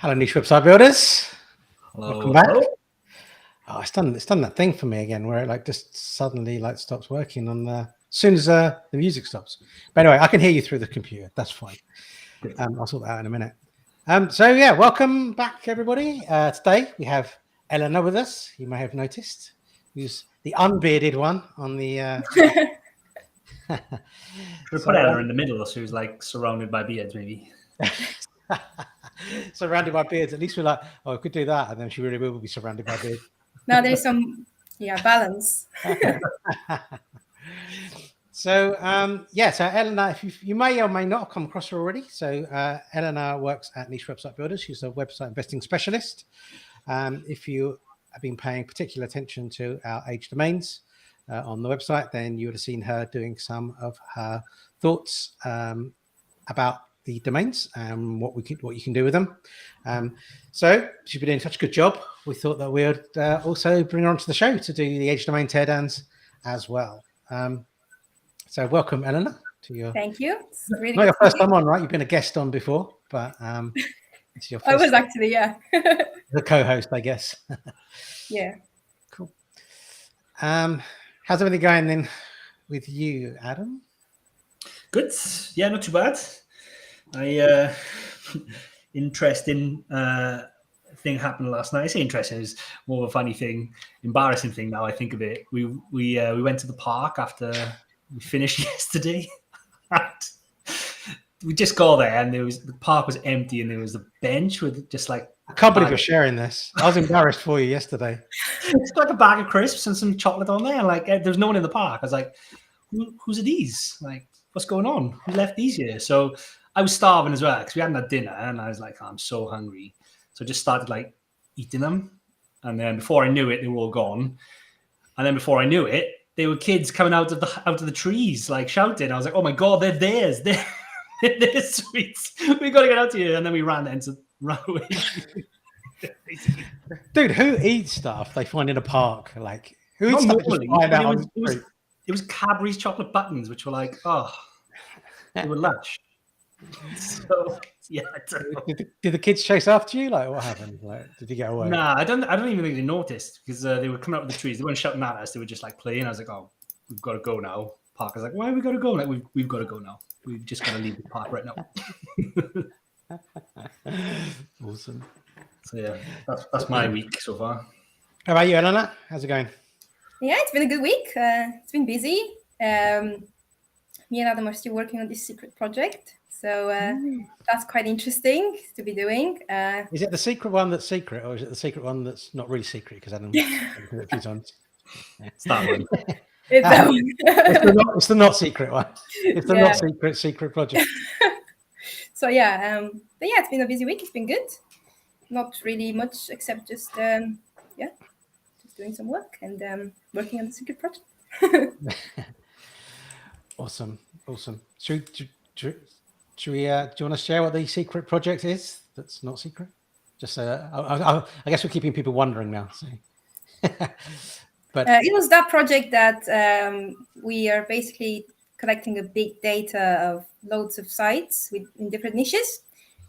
Hello, niche website builders. Hello. Welcome back. Oh, it's done that thing for me again where it like just suddenly like stops working on as soon as the music stops. But anyway, I can hear you through the computer. That's fine. I'll sort that out in a minute. So yeah, welcome back everybody. Today we have Eleanor with us. You may have noticed, who's the unbearded one on the. Should we put Eleanor in the middle, so who's like surrounded by beards, maybe? Surrounded by beards. At least we're like, oh, we could do that, and then she really will be surrounded by beards. Now there's some, balance. So Eleanor, if you may or may not have come across her already. So Eleanor works at Niche Website Builders. She's a website investing specialist. If you have been paying particular attention to our age domains on the website, then you would have seen her doing some of her thoughts about the domains and what you can do with them. So she's been doing such a good job. We thought that we would also bring her onto the show to do the age domain teardowns as well. So welcome, Eleanor, to your. Thank you. It's really not your first time on, right? You've been a guest on before, but it's your first. I was actually, the co-host, I guess. Yeah. Cool. How's everything going then with you, Adam? Good. Yeah, not too bad. Interesting thing happened last night. I say interesting, it was more of a funny thing, embarrassing thing now I think of it. We went to the park after we finished yesterday. We just got there and the park was empty and there was a bench with just like I can't believe you're sharing this. I was embarrassed for you yesterday. It's like a bag of crisps and some chocolate on there. Like there's no one in the park. I was like, whose are these? Like, what's going on? Who left these here? So I was starving as well because we hadn't had dinner and I was like, I'm so hungry. So I just started like eating them. And then before I knew it, they were all gone. And then before I knew it, they were kids coming out of the trees, like shouting. I was like, oh my God, they're theirs. They're sweets. We got to get out of here. And then we ran away. Dude, who eats stuff they find in a park? Like, who eats Not stuff normally. they find out on the street? It was Cadbury's chocolate buttons, which were like, oh, they were lush. So yeah, I don't know. Did the kids chase after you? Like, what happened? Like, did you get away? Nah, I don't even think they noticed because they were coming out of the trees. They weren't shouting at us. They were just like playing. I was like, oh, we've got to go now. Park was like, why have we got to go? Like, we've got to go now. We've just got to leave the park right now. Awesome. So yeah, that's my week so far. How about you, Eleanor? How's it going? Yeah, it's been a good week. It's been busy. Me and Adam are still working on this secret project. So that's quite interesting to be doing. Is it the secret one that's secret, or is it the secret one that's not really secret? Because Adam did it a few times. It's that one. It's that one. It's the not secret one. It's the not secret project. So yeah, but yeah, it's been a busy week. It's been good. Not really much except just just doing some work and working on the secret project. Awesome. Do you want to share what the secret project is that's not secret? Just I guess we're keeping people wondering now. So. But it was that project that we are basically collecting a big data of loads of sites in different niches.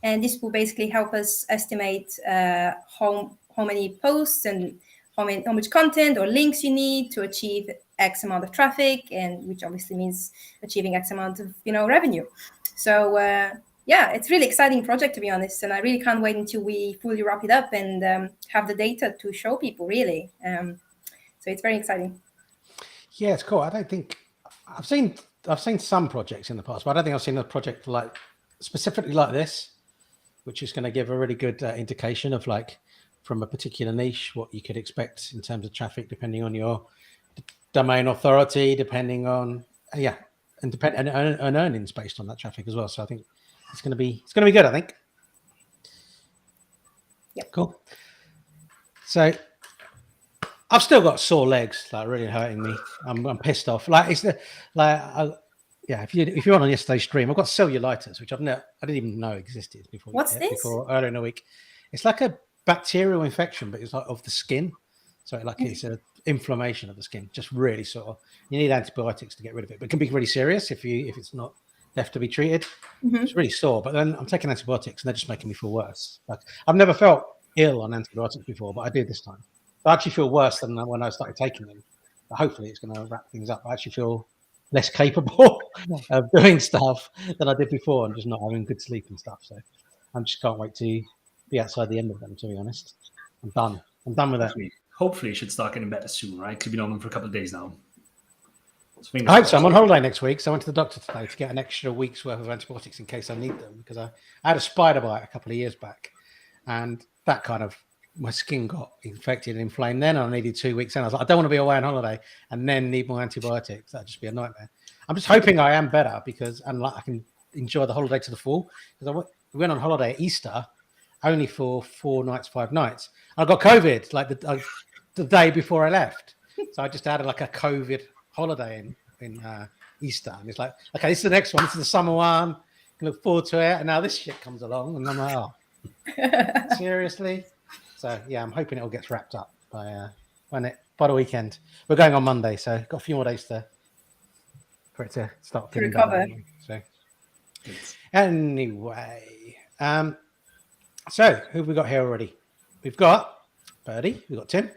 And this will basically help us estimate how many posts and how much content or links you need to achieve X amount of traffic, and which obviously means achieving X amount of revenue. So it's a really exciting project, to be honest, and I really can't wait until we fully wrap it up and have the data to show people. Really, so it's very exciting. Yeah, it's cool. I don't think I've seen some projects in the past, but I don't think I've seen a project like specifically like this, which is going to give a really good indication of like from a particular niche what you could expect in terms of traffic, depending on your domain authority, depending on and earnings based on that traffic as well. So I think it's going to be good. I think. Yeah. Cool. So I've still got sore legs, like really hurting me. I'm pissed off. Like it's if you're on yesterday's stream, I've got cellulitis, which I didn't even know existed before. What's this? Before earlier in the week, it's like a bacterial infection, but it's like of the skin. So it's an inflammation of the skin, just really sore. You need antibiotics to get rid of it, but it can be really serious if it's not left to be treated. Mhm. It's really sore, but then I'm taking antibiotics and they're just making me feel worse. Like, I've never felt ill on antibiotics before, but I did this time. I actually feel worse than when I started taking them. But hopefully it's going to wrap things up. I actually feel less capable of doing stuff than I did before and just not having good sleep and stuff. So I just can't wait to be outside the end of them, to be honest. I'm done with that. Hopefully it should start getting better soon, right? Because we've been on them for a couple of days now. So I hope so. I'm on holiday next week, so I went to the doctor today to get an extra week's worth of antibiotics in case I need them, because I had a spider bite a couple of years back, and that kind of, my skin got infected and inflamed then, and I needed 2 weeks. And I was like, I don't want to be away on holiday and then need more antibiotics. That'd just be a nightmare. I'm just hoping I am better and I can enjoy the holiday to the full, because we went on holiday at Easter only for 4 nights, 5 nights. I got COVID like the day before I left, so I just added like a COVID holiday in Easter, and it's like, okay, this is the next one. This is the summer one. Can look forward to it. And now this shit comes along, and I'm like, oh, seriously? So yeah, I'm hoping it all gets wrapped up by the weekend. We're going on Monday, so got a few more days for it to start to recover. So anyway, so who have we got here already? We've got Birdie, we've got Tim,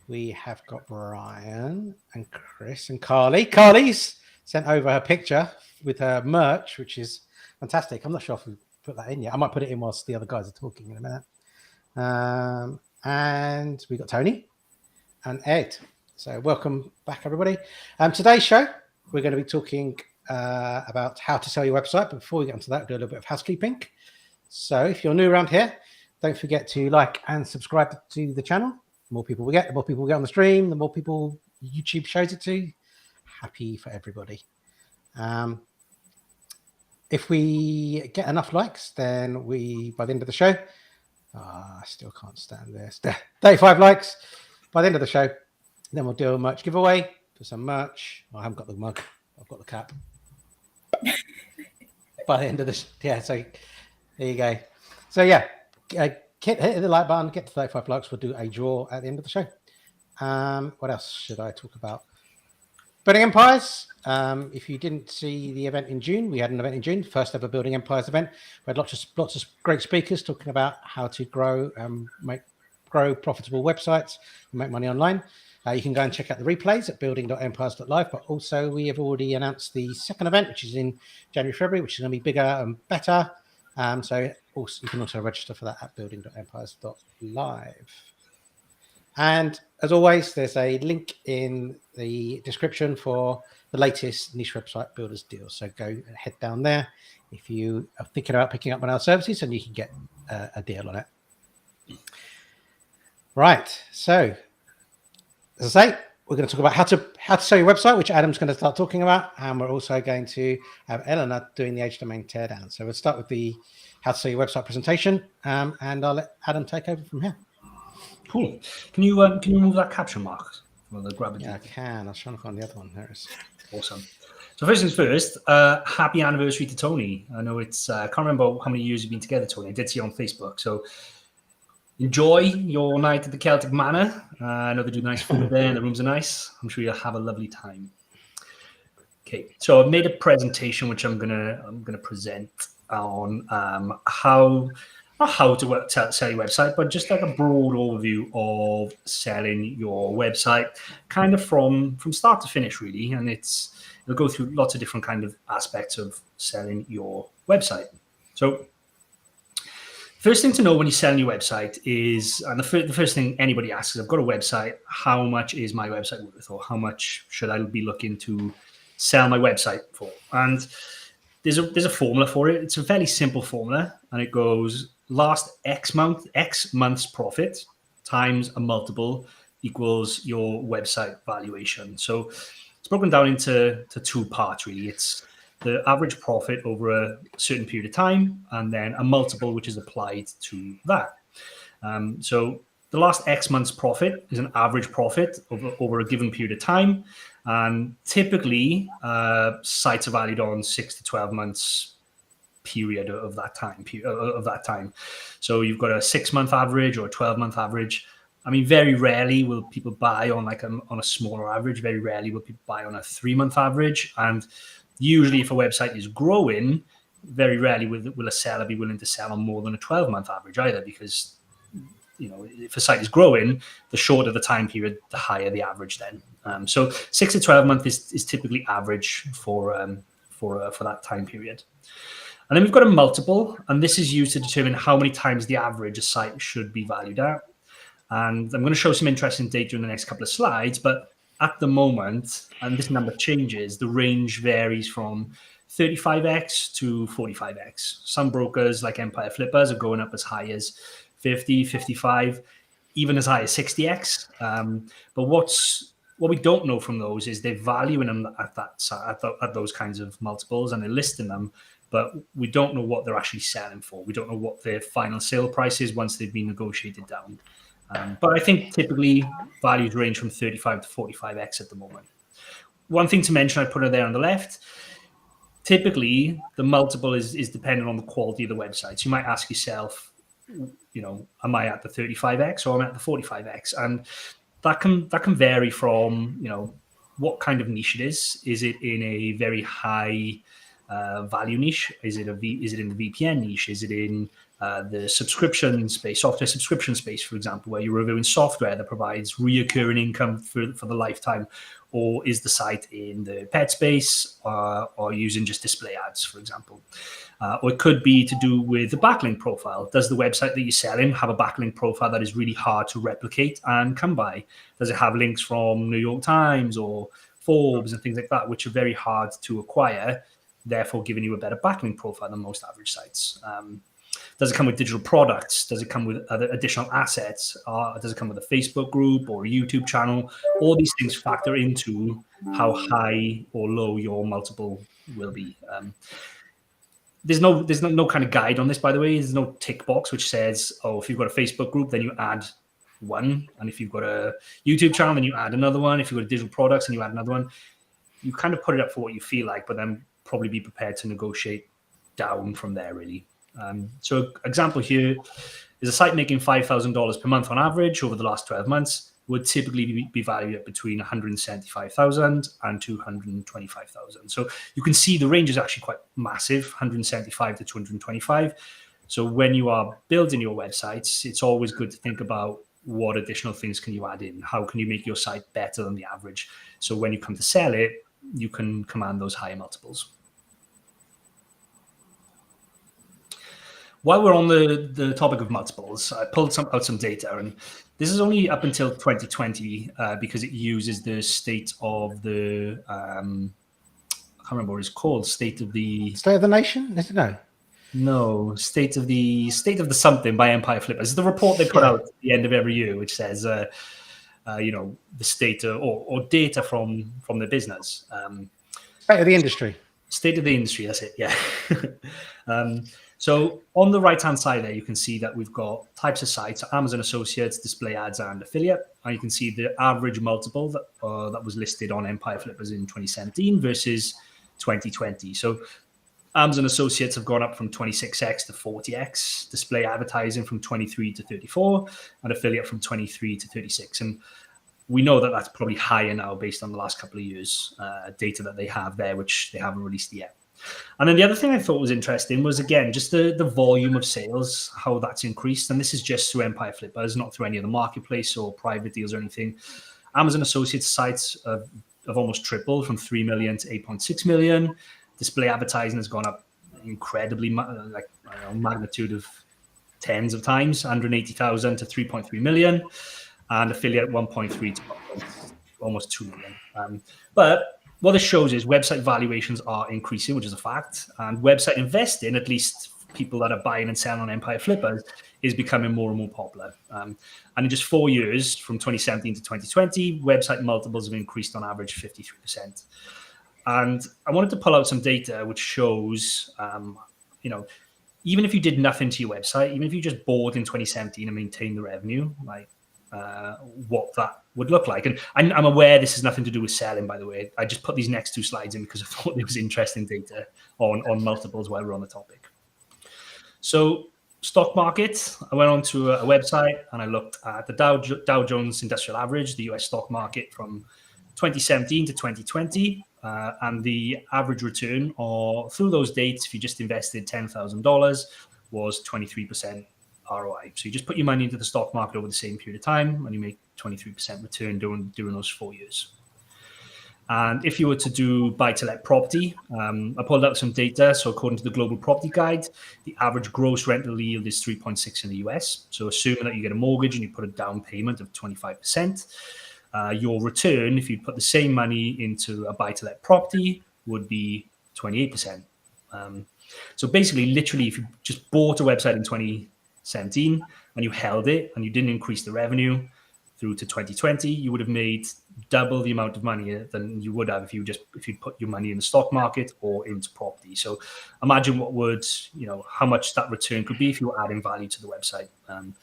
we have got Brian and Chris and Carly. Carly's sent over her picture with her merch, which is fantastic. I'm not sure if we put that in yet. I might put it in whilst the other guys are talking in a minute. And we got Tony and Ed. So welcome back, everybody. Today's show, we're going to be talking about how to sell your website. But before we get into that, we'll do a little bit of housekeeping. So if you're new around here, don't forget to like and subscribe to the channel. The more people we get, the more people we get on the stream, the more people YouTube shows it to. Happy for everybody. If we get enough likes, then by the end of the show, I still can't stand this. 35 likes by the end of the show, then we'll do a merch giveaway for some merch. I haven't got the mug, I've got the cap. By the end of this, yeah, so there you go. So yeah, hit the like button, get to 35 likes. We'll do a draw at the end of the show. What else should I talk about? Building Empires. If you didn't see the event in June, we had an event in June, first ever Building Empires event. We had lots of great speakers talking about how to grow profitable websites and make money online. You can go and check out the replays at building.empires.live, but also we have already announced the second event, which is in January, February, which is going to be bigger and better. So also, you can also register for that at building.empires.live. And as always, there's a link in the description for the latest niche website builders deal. So go and head down there if you are thinking about picking up one of our services, and you can get a deal on it. Right. So as I say, we're going to talk about how to sell your website, which Adam's going to start talking about, and we're also going to have Eleanor doing the Age Domain teardown. So we'll start with the how to sell your website presentation, and I'll let Adam take over from here. Cool. Can you remove that caption mark? Yeah, I can. I was trying to find the other one. There it is. Awesome. So first things first, happy anniversary to Tony. I know it's, I can't remember how many years you've been together, Tony. I did see you on Facebook. So enjoy your night at the Celtic Manor. I know they do nice food there and the rooms are nice. I'm sure you'll have a lovely time. Okay, so I've made a presentation which I'm gonna present on not how to sell your website, but just like a broad overview of selling your website, kind of from start to finish, really. And it'll go through lots of different kind of aspects of selling your website. So first thing to know when you're selling your website is, and the first thing anybody asks is, I've got a website, how much is my website worth, or how much should I be looking to sell my website for? And there's a formula for it. It's a fairly simple formula, and it goes last X month's profit times a multiple equals your website valuation. So it's broken down into 2 parts, really. It's the average profit over a certain period of time, and then a multiple which is applied to that. So the last X months profit is an average profit over a given period of time. And typically, sites are valued on 6 to 12 months period of that time. So you've got a 6-month average or a 12-month average. I mean, very rarely will people buy on a smaller average. Very rarely will people buy on a 3-month average. And Usually, if a website is growing, very rarely will a seller be willing to sell on more than a 12-month average either, because if a site is growing, the shorter the time period, the higher the average then. So 6 to 12 months is typically average for that time period. And then we've got a multiple, and this is used to determine how many times the average a site should be valued at. And I'm going to show some interesting data in the next couple of slides, but at the moment, and this number changes, the range varies from 35x to 45x. Some brokers like Empire Flippers are going up as high as 50, 55, even as high as 60x. But what we don't know from those is they're valuing them at those kinds of multiples, and they're listing them, but we don't know what they're actually selling for. We don't know what their final sale price is once they've been negotiated down. But I think typically values range from 35 to 45x at the moment. One thing to mention, I put it there on the left, typically the multiple is dependent on the quality of the website. So you might ask yourself, am I at the 35x or am I at the 45x? And that can vary from, what kind of niche it is. Is it in a very high value niche? Is it in the VPN niche? Is it in the subscription space, software subscription space, for example, where you're reviewing software that provides reoccurring income for the lifetime? Or is the site in the pet space or using just display ads, for example? Or it could be to do with the backlink profile. Does the website that you're selling have a backlink profile that is really hard to replicate and come by? Does it have links from New York Times or Forbes and things like that, which are very hard to acquire, therefore giving you a better backlink profile than most average sites? Does it come with digital products? Does it come with other additional assets? Does it come with a Facebook group or a YouTube channel? All these things factor into how high or low your multiple will be. There's no kind of guide on this, by the way. There's no tick box which says, if you've got a Facebook group, then you add one. And if you've got a YouTube channel, then you add another one. If you've got digital products, then you add another one. You kind of put it up for what you feel like, but then probably be prepared to negotiate down from there, really. So example here is a site making $5,000 per month on average over the last 12 months would typically be valued at between $175,000 and $225,000. So you can see the range is actually quite massive, 175 to 225. So when you are building your websites, it's always good to think about what additional things can you add in? How can you make your site better than the average? So when you come to sell it, you can command those higher multiples. While we're on the topic of multiples, I pulled out some data, and this is only up until 2020 because it uses the state of the I can't remember what it's called. State of the Nation? Is it no state of the something by Empire Flippers. It's the report they put out at the end of every year, which says the state or data from the business. State of the industry. State of the industry. That's it. Yeah. So on the right-hand side there, you can see that we've got types of sites: Amazon Associates, display ads, and affiliate. And you can see the average multiple that was listed on Empire Flippers in 2017 versus 2020. So Amazon Associates have gone up from 26x to 40x, display advertising from 23 to 34, and affiliate from 23 to 36. And we know that that's probably higher now based on the last couple of years data that they have there, which they haven't released yet. And then the other thing I thought was interesting was, again, just the volume of sales, how that's increased. And this is just through Empire Flippers, not through any of the marketplace or private deals or anything. Amazon Associates sites have almost tripled from 3 million to 8.6 million. Display advertising has gone up incredibly, magnitude of tens of times, 180,000 to 3.3 million. And affiliate 1.3 to almost 2 million. But what this shows is website valuations are increasing, which is a fact. And website investing, at least people that are buying and selling on Empire Flippers, is becoming more and more popular. And in just 4 years, from 2017 to 2020, website multiples have increased on average 53%. And I wanted to pull out some data which shows, even if you did nothing to your website, even if you just bought in 2017 and maintained the revenue, what that would look like. And I'm aware this has nothing to do with selling, by the way. I just put these next two slides in because I thought there was interesting data on multiples while we're on the topic. So stock market, I went onto a website and I looked at the Dow Jones Industrial Average, the US stock market from 2017 to 2020. and the average return through those dates, if you just invested $10,000, was 23% ROI. So you just put your money into the stock market over the same period of time, and you make 23% return during those 4 years. And if you were to do buy-to-let property, I pulled out some data. So according to the Global Property Guide, the average gross rental yield is 3.6 in the US. So assuming that you get a mortgage and you put a down payment of 25%, your return, if you put the same money into a buy-to-let property, would be 28%. So basically, literally, if you just bought a website in 2017 and you held it and you didn't increase the revenue through to 2020, you would have made double the amount of money than you would have if you'd put your money in the stock market or into property. So imagine how much that return could be if you were adding value to the website. And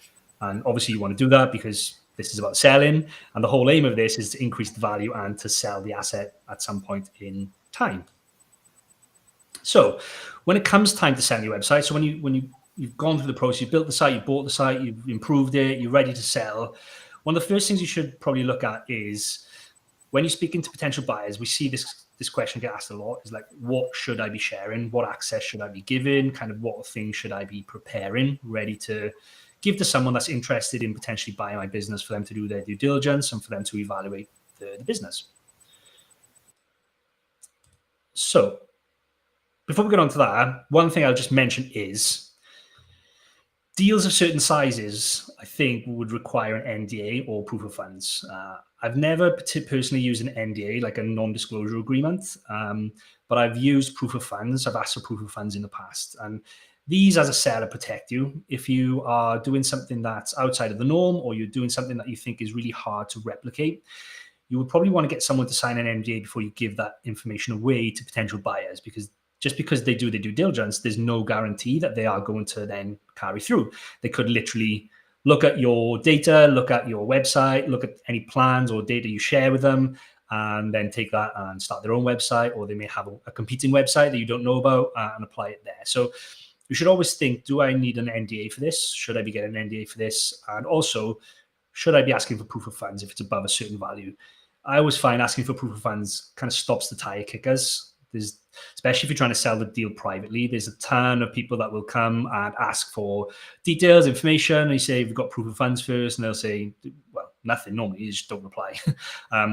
obviously you want to do that because this is about selling. And the whole aim of this is to increase the value and to sell the asset at some point in time. So when it comes time to sell your website, so when you've gone through the process, you've built the site, you bought the site, you've improved it, you're ready to sell, one of the first things you should probably look at is when you're speaking to potential buyers, we see this question get asked a lot, is like, what should I be sharing? What access should I be giving? Kind of what things should I be preparing, ready to give to someone that's interested in potentially buying my business, for them to do their due diligence and for them to evaluate the business. So before we get on to that, one thing I'll just mention is deals of certain sizes, I think, would require an NDA or proof of funds. I've never personally used an NDA, like a non-disclosure agreement, but I've used proof of funds. I've asked for proof of funds in the past. And these, as a seller, protect you. If you are doing something that's outside of the norm, or you're doing something that you think is really hard to replicate, you would probably want to get someone to sign an NDA before you give that information away to potential buyers, because just because they do their due diligence, there's no guarantee that they are going to then carry through. They could literally look at your data, look at your website, look at any plans or data you share with them, and then take that and start their own website, or they may have a competing website that you don't know about and apply it there. So you should always think, do I need an NDA for this? Should I be getting an NDA for this? And also, should I be asking for proof of funds if it's above a certain value? I always find asking for proof of funds kind of stops the tire kickers. Especially if you're trying to sell the deal privately, there's a ton of people that will come and ask for details, information. And you say, we've got proof of funds first. And they'll say, well, nothing normally, you just don't reply.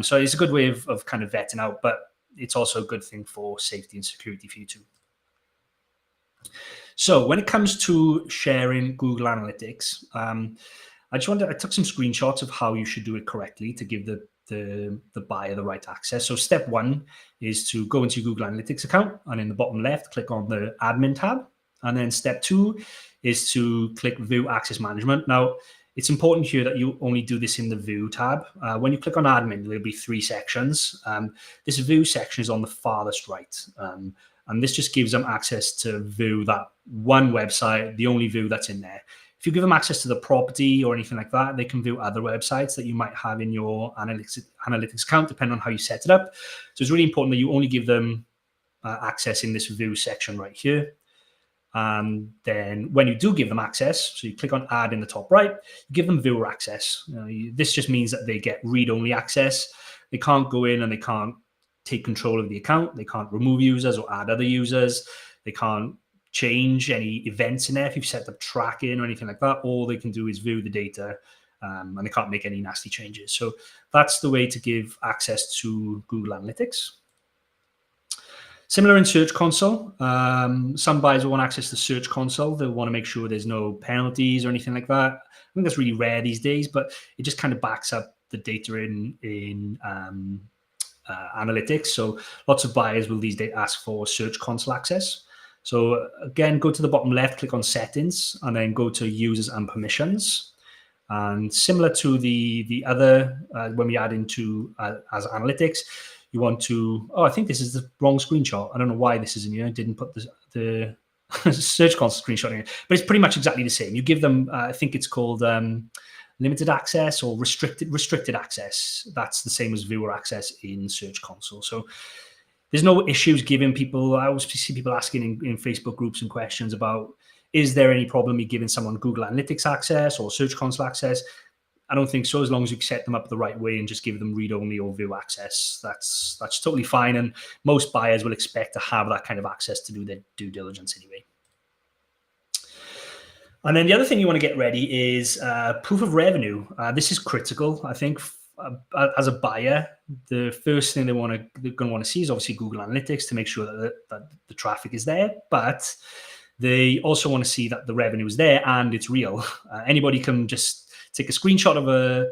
So it's a good way of kind of vetting out, but it's also a good thing for safety and security for you too. So when it comes to sharing Google Analytics, I took some screenshots of how you should do it correctly to give the buyer the right access. So step one is to go into your Google Analytics account, and in the bottom left, click on the admin tab. And then step two is to click view access management. Now, it's important here that you only do this in the view tab. When you click on admin, there'll be 3 sections. This view section is on the farthest right. And this just gives them access to view that one website, the only view that's in there. If you give them access to the property or anything like that, they can view other websites that you might have in your analytics account, depending on how you set it up. So it's really important that you only give them access in this view section right here. And then when you do give them access, so you click on add in the top right, you give them viewer access. This just means that they get read-only access. They can't go in and they can't take control of the account. They can't remove users or add other users. They can't change any events in there if you've set up tracking or anything like that. All they can do is view the data, and they can't make any nasty changes. So that's the way to give access to Google Analytics. Similar in Search Console. Some buyers will want access to Search Console. They'll want to make sure there's no penalties or anything like that. I think that's really rare these days, but it just kind of backs up the data in analytics. So lots of buyers will these days ask for Search Console access. So again, go to the bottom left, click on settings, and then go to users and permissions. And similar to the other, when we add into as analytics, you want to, I think this is the wrong screenshot. I don't know why this is in here. I didn't put the Search Console screenshot in here, but it's pretty much exactly the same. You give them, I think it's called limited access or restricted access. That's the same as viewer access in Search Console. So there's no issues giving people. I always see people asking in Facebook groups and questions about, is there any problem me giving someone Google Analytics access or Search Console access? I don't think so. As long as you set them up the right way and just give them read-only or view access, that's totally fine. And most buyers will expect to have that kind of access to do their due diligence anyway. And then the other thing you want to get ready is proof of revenue. This is critical, I think. As a buyer, the first thing they're going to want to see is obviously Google Analytics to make sure that the traffic is there, but they also want to see that the revenue is there and it's real. Anybody can just take a screenshot of a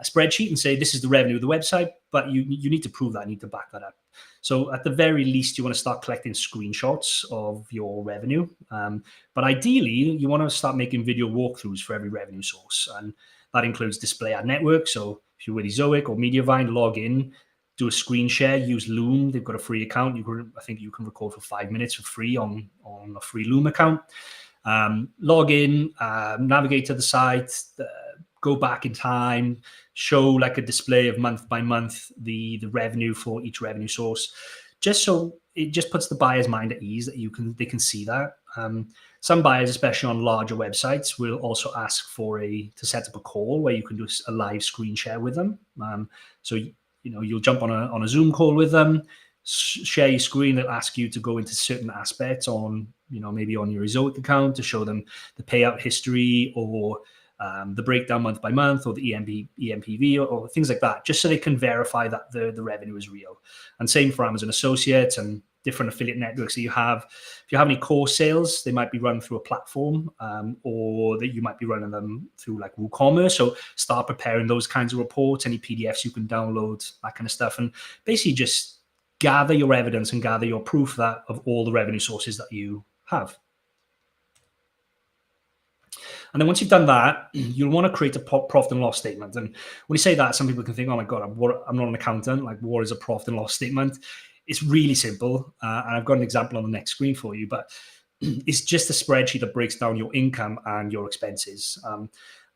spreadsheet and say, this is the revenue of the website, but you need to prove that, you need to back that up. So at the very least, you want to start collecting screenshots of your revenue. But ideally, you want to start making video walkthroughs for every revenue source. And that includes display ad network. So if you're with Zoic or Mediavine, log in, do a screen share, use Loom. They've got a free account. I think you can record for 5 minutes for free on a free Loom account. Log in, navigate to the site, go back in time, show like a display of month by month, the revenue for each revenue source, just so it just puts the buyer's mind at ease that they can see that. Some buyers, especially on larger websites, will also ask to set up a call where you can do a live screen share with them. So you'll jump on a Zoom call with them, share your screen. They'll ask you to go into certain aspects on, maybe on your Zoic account to show them the payout history or the breakdown month by month or the EMPV or things like that, just so they can verify that the revenue is real. And same for Amazon Associates and different affiliate networks that you have. If you have any course sales, they might be run through a platform or that you might be running them through like WooCommerce. So start preparing those kinds of reports, any PDFs you can download, that kind of stuff. And basically just gather your evidence and gather your proof of all the revenue sources that you have. And then once you've done that, you'll want to create a profit and loss statement. And when you say that, some people can think, oh my God, I'm not an accountant. Like, what is a profit and loss statement? It's really simple. And I've got an example on the next screen for you, but it's just a spreadsheet that breaks down your income and your expenses.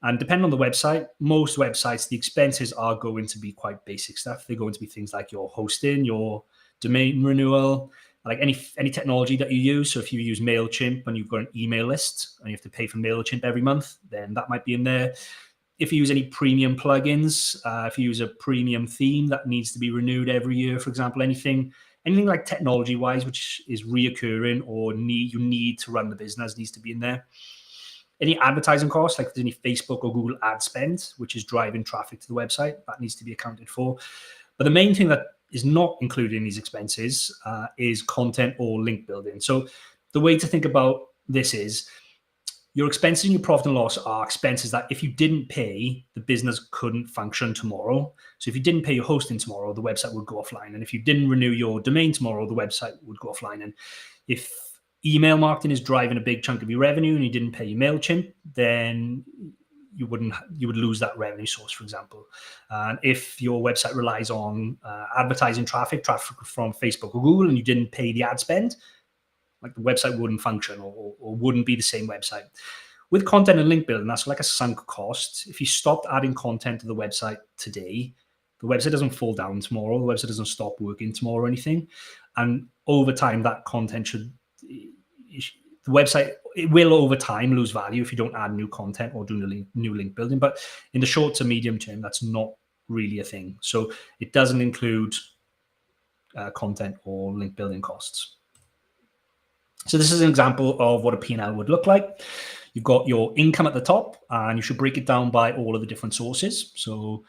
And depending on the website, most websites, the expenses are going to be quite basic stuff. They're going to be things like your hosting, your domain renewal, like any technology that you use. So if you use MailChimp and you've got an email list and you have to pay for MailChimp every month, then that might be in there. If you use any premium plugins, if you use a premium theme that needs to be renewed every year, for example, anything like technology-wise, which is reoccurring or you need to run the business, needs to be in there. Any advertising costs, like if there's any Facebook or Google ad spend, which is driving traffic to the website, that needs to be accounted for. But the main thing that is not included in these expenses is content or link building. So the way to think about this is your expenses and your profit and loss are expenses that if you didn't pay, the business couldn't function tomorrow. So if you didn't pay your hosting tomorrow, the website would go offline. And if you didn't renew your domain tomorrow, the website would go offline. And if email marketing is driving a big chunk of your revenue and you didn't pay your MailChimp, then you would lose that revenue source, for example. And if your website relies on advertising traffic from Facebook or Google, and you didn't pay the ad spend, like the website wouldn't function or wouldn't be the same website. With content and link building, that's like a sunk cost. If you stopped adding content to the website today, the website doesn't fall down tomorrow. The website doesn't stop working tomorrow or anything. And over time, that content the website, it will over time lose value if you don't add new content or do new link building. But in the short to medium term, that's not really a thing. So it doesn't include content or link building costs. So this is an example of what a P&L would look like. You've got your income at the top, and you should break it down by all of the different sources. So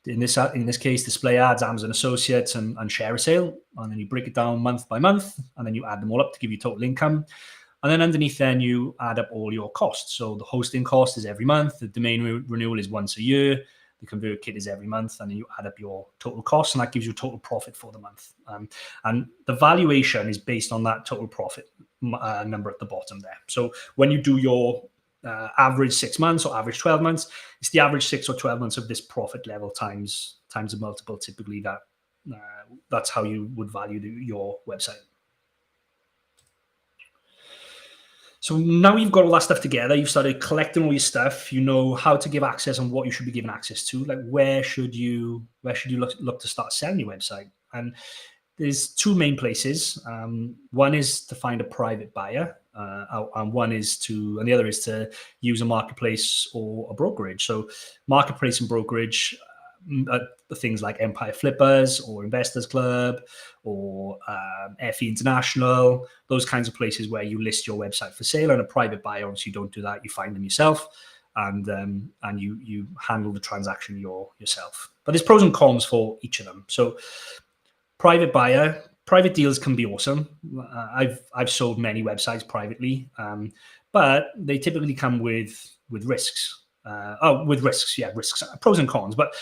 in this case, display ads, Amazon Associates, and share a sale. And then you break it down month by month, and then you add them all up to give you total income. And then underneath, then you add up all your costs. So the hosting cost is every month. The domain renewal is once a year. The ConvertKit is every month. And then you add up your total costs, and that gives you total profit for the month. And the valuation is based on that total profit number at the bottom there. So when you do your average 6 months or average 12 months, it's the average 6 or 12 months of this profit level times a multiple. Typically, that's how you would value your website. So now you've got all that stuff together, you've started collecting all your stuff, you know how to give access and what you should be given access to. Like where should you look to start selling your website? And there's two main places. One is to find a private buyer, and the other is to use a marketplace or a brokerage. So marketplace and brokerage, things like Empire Flippers or Investors Club or FE International, those kinds of places where you list your website for sale, and a private buyer, obviously you don't do that, you find them yourself, and you handle the transaction yourself. But there's pros and cons for each of them. So private buyer, private deals can be awesome. I've sold many websites privately, but they typically come with risks. Risks, pros and cons. But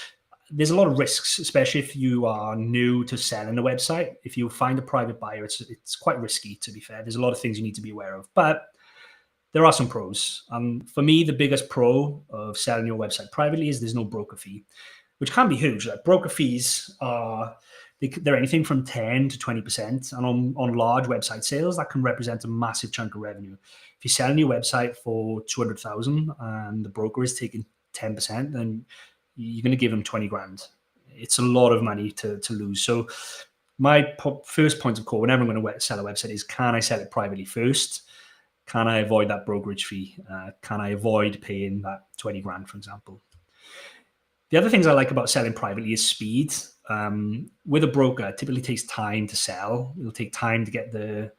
there's a lot of risks, especially if you are new to selling a website. If you find a private buyer, it's quite risky, to be fair. There's a lot of things you need to be aware of, but there are some pros. For me, the biggest pro of selling your website privately is there's no broker fee, which can be huge. Like, broker fees they're anything from 10 to 20%. And on large website sales, that can represent a massive chunk of revenue. If you're selling your website for 200,000 and the broker is taking 10%, then you're going to give them 20 grand. It's a lot of money to lose. So my first point of call whenever I'm going to sell a website is, can I sell it privately first? Can I avoid that brokerage fee? Can I avoid paying that 20 grand, for example? The other things I like about selling privately is speed. With a broker, it typically takes time to sell. It'll take time to get the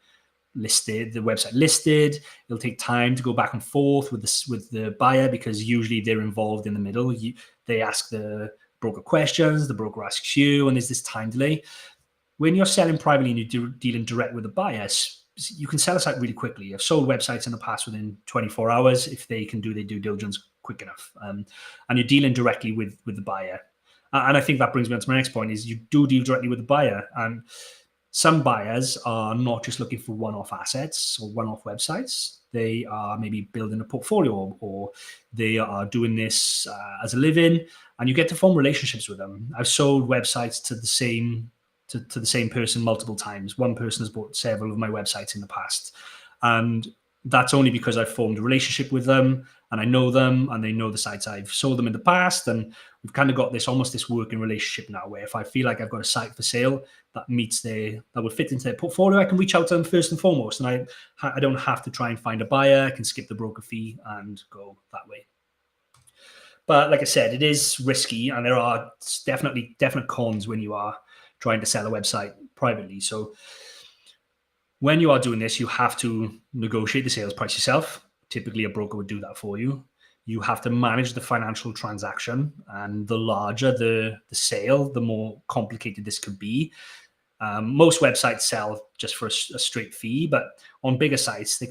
website listed. It'll take time to go back and forth with the buyer, because usually they're involved in the middle. They ask the broker questions, the broker asks you, and there's this time delay. When you're selling privately and you're dealing direct with the buyers, you can sell a site really quickly. I've sold websites in the past within 24 hours if they can do their due diligence quick enough. And you're dealing directly with the buyer. And I think that brings me on to my next point, is you do deal directly with the buyer. And some buyers are not just looking for one-off assets or one-off websites. They are maybe building a portfolio, or they are doing this as a living, and you get to form relationships with them. I've sold websites to the same person multiple times. One person has bought several of my websites in the past, and that's only because I've formed a relationship with them, and I know them, and they know the sites I've sold them in the past, and we've kind of got this working relationship now, where if I feel like I've got a site for sale that would fit into their portfolio, I can reach out to them first and foremost, and I don't have to try and find a buyer. I can skip the broker fee and go that way. But like I said, it is risky, and there are definite cons when you are trying to sell a website privately. So when you are doing this, you have to negotiate the sales price yourself. Typically, a broker would do that for you. You have to manage the financial transaction, and the larger the sale, the more complicated this could be. Most websites sell just for a straight fee, but on bigger sites, you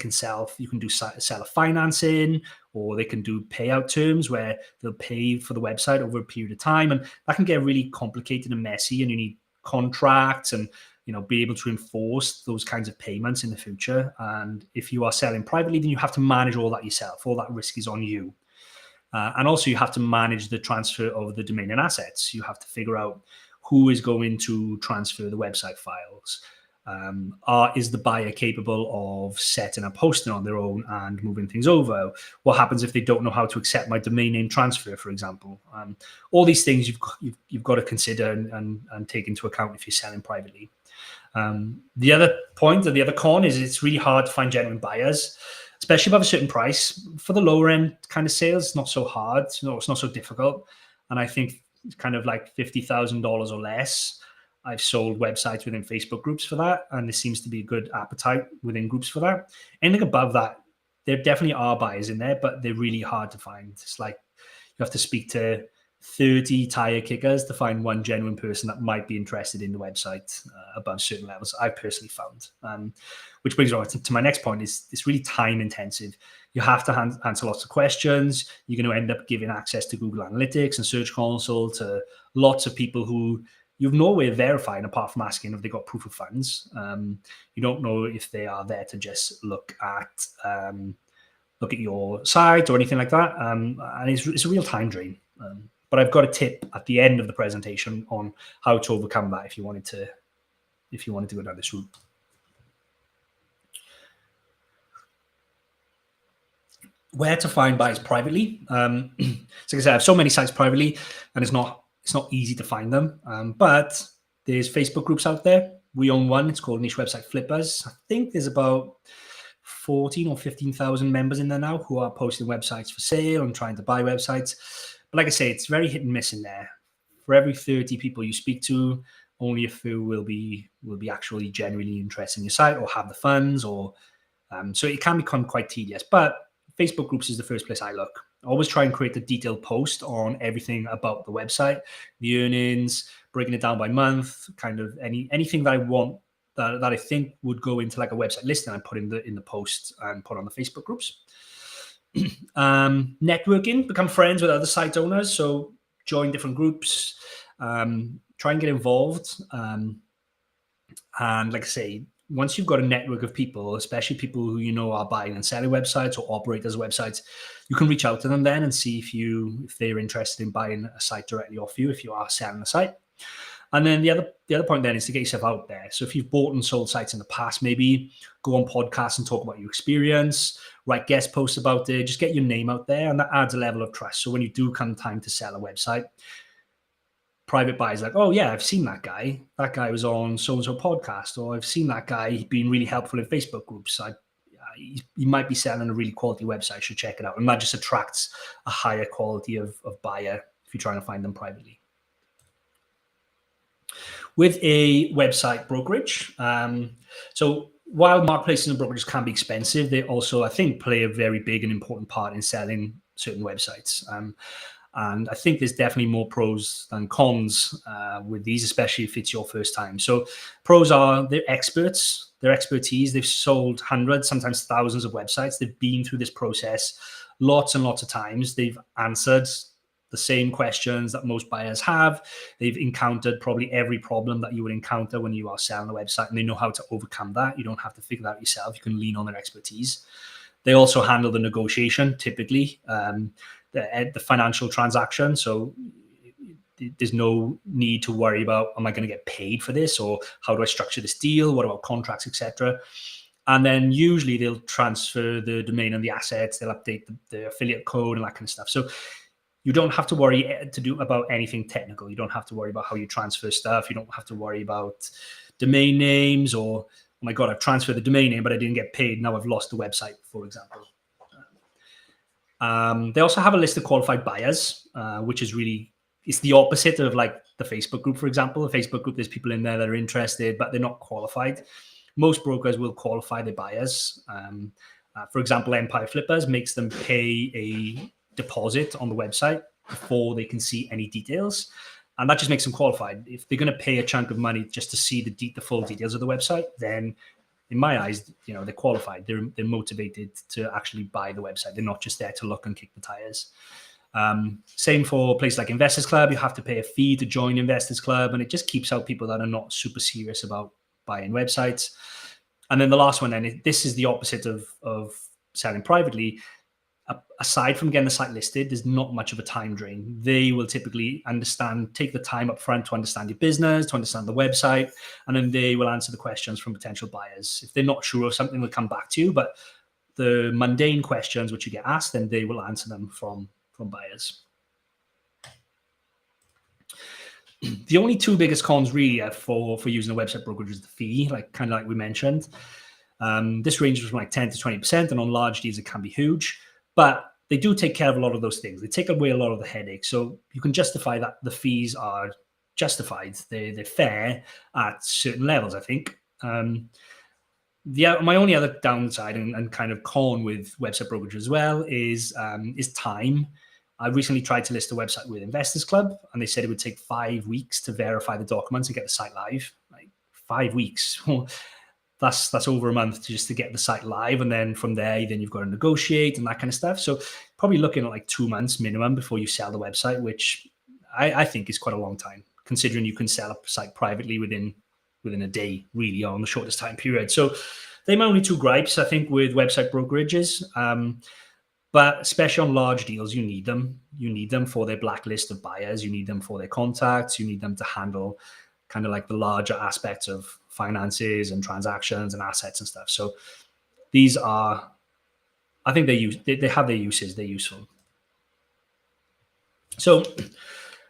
can do seller financing, or they can do payout terms where they'll pay for the website over a period of time, and that can get really complicated and messy, and you need contracts and be able to enforce those kinds of payments in the future. And if you are selling privately, then you have to manage all that yourself. All that risk is on you. And also you have to manage the transfer of the domain and assets. You have to figure out who is going to transfer the website files. Is the buyer capable of setting up hosting on their own and moving things over? What happens if they don't know how to accept my domain name transfer, for example? All these things you've got to consider and take into account if you're selling privately. The other point, or the other con, is it's really hard to find genuine buyers, especially above a certain price. For the lower end kind of sales, it's not so hard. It's not so difficult. And I think it's kind of like $50,000 or less. I've sold websites within Facebook groups for that, and there seems to be a good appetite within groups for that. Anything above that, there definitely are buyers in there, but they're really hard to find. It's like you have to speak to 30 tire kickers to find one genuine person that might be interested in the website above certain levels. I personally found, which brings me on to my next point. Is it's really time intensive. You have to answer lots of questions. You're going to end up giving access to Google Analytics and Search Console to lots of people who you've no way of verifying apart from asking if they got proof of funds. You don't know if they are there to just look at your site or anything like that. And it's a real time drain. But I've got a tip at the end of the presentation on how to overcome that if you wanted to go down this route. Where to find buyers privately? So like I said, I have so many sites privately, and it's not easy to find them. But there's Facebook groups out there We own one. It's called Niche Website Flippers. I think there's about 14 or 15,000 members in there now who are posting websites for sale and trying to buy websites. But like I say, it's very hit and miss in there. For every 30 people you speak to, only a few will be actually genuinely interested in your site or have the funds, or so it can become quite tedious. But Facebook groups is the first place I look. I always try and create a detailed post on everything about the website, the earnings, breaking it down by month, kind of anything that I want that I think would go into like a website listing. I put in the post and put on the Facebook groups. Networking, become friends with other site owners. So join different groups, try and get involved. And like I say, once you've got a network of people, especially people who you know are buying and selling websites or operators websites, you can reach out to them then and see if they're interested in buying a site directly off you if you are selling a site. And then the other point then is to get yourself out there. So if you've bought and sold sites in the past, maybe go on podcasts and talk about your experience, write guest posts about it, just get your name out there, and that adds a level of trust. So when you do come time to sell a website, private buyers like, oh yeah, I've seen that guy. That guy was on so-and-so podcast, or I've seen that guy being really helpful in Facebook groups. He might be selling a really quality website. I should check it out. And that just attracts a higher quality of buyer if you're trying to find them privately. With a website brokerage, so while marketplaces and brokerages can be expensive, they also, I think, play a very big and important part in selling certain websites. And I think there's definitely more pros than cons with these, especially if it's your first time. So pros are they're experts, their expertise. They've sold hundreds, sometimes thousands of websites. They've been through this process lots and lots of times. They've answered the same questions that most buyers have. They've encountered probably every problem that you would encounter when you are selling a website, and they know how to overcome that. You don't have to figure that out yourself. You can lean on their expertise. They also handle the negotiation, typically, the financial transaction. So there's no need to worry about, am I going to get paid for this? Or how do I structure this deal? What about contracts, etc.? And then usually they'll transfer the domain and the assets. They'll update the affiliate code and that kind of stuff. So you don't have to worry about anything technical. You don't have to worry about how you transfer stuff. You don't have to worry about domain names or, oh my God, I've transferred the domain name, but I didn't get paid. Now I've lost the website, for example. They also have a list of qualified buyers, which is really, it's the opposite of like the Facebook group, for example. The Facebook group, there's people in there that are interested, but they're not qualified. Most brokers will qualify their buyers. For example, Empire Flippers makes them pay a deposit on the website before they can see any details. And that just makes them qualified. If they're going to pay a chunk of money just to see the full details of the website, then in my eyes, they're qualified. They're motivated to actually buy the website. They're not just there to look and kick the tires. Same for places like Investors Club. You have to pay a fee to join Investors Club, and it just keeps out people that are not super serious about buying websites. And then the last one, then, this is the opposite of selling privately. Aside from getting the site listed, there's not much of a time drain. They will typically take the time up front to understand your business, to understand the website, and then they will answer the questions from potential buyers. If they're not sure of something, they'll come back to you, but the mundane questions which you get asked, then they will answer them from buyers. The only two biggest cons really for using a website brokerage is the fee, kind of like we mentioned. This ranges from like 10 to 20%, and on large deals, it can be huge. But they do take care of a lot of those things. They take away a lot of the headache. So you can justify that the fees are justified. They're fair at certain levels, I think. My only other downside and kind of con with website brokerage as well is time. I recently tried to list a website with Investors Club, and they said it would take 5 weeks to verify the documents and get the site live. Like 5 weeks. That's over a month just to get the site live, and then from there, then you've got to negotiate and that kind of stuff. So probably looking at like 2 months minimum before you sell the website, which I think is quite a long time, considering you can sell a site privately within a day, really, on the shortest time period. So they're my only two gripes, I think, with website brokerages. But especially on large deals, you need them. You need them for their blacklist of buyers. You need them for their contacts. You need them to handle kind of like the larger aspects of finances and transactions and assets and stuff. So these are, I think they have their uses. They're useful. So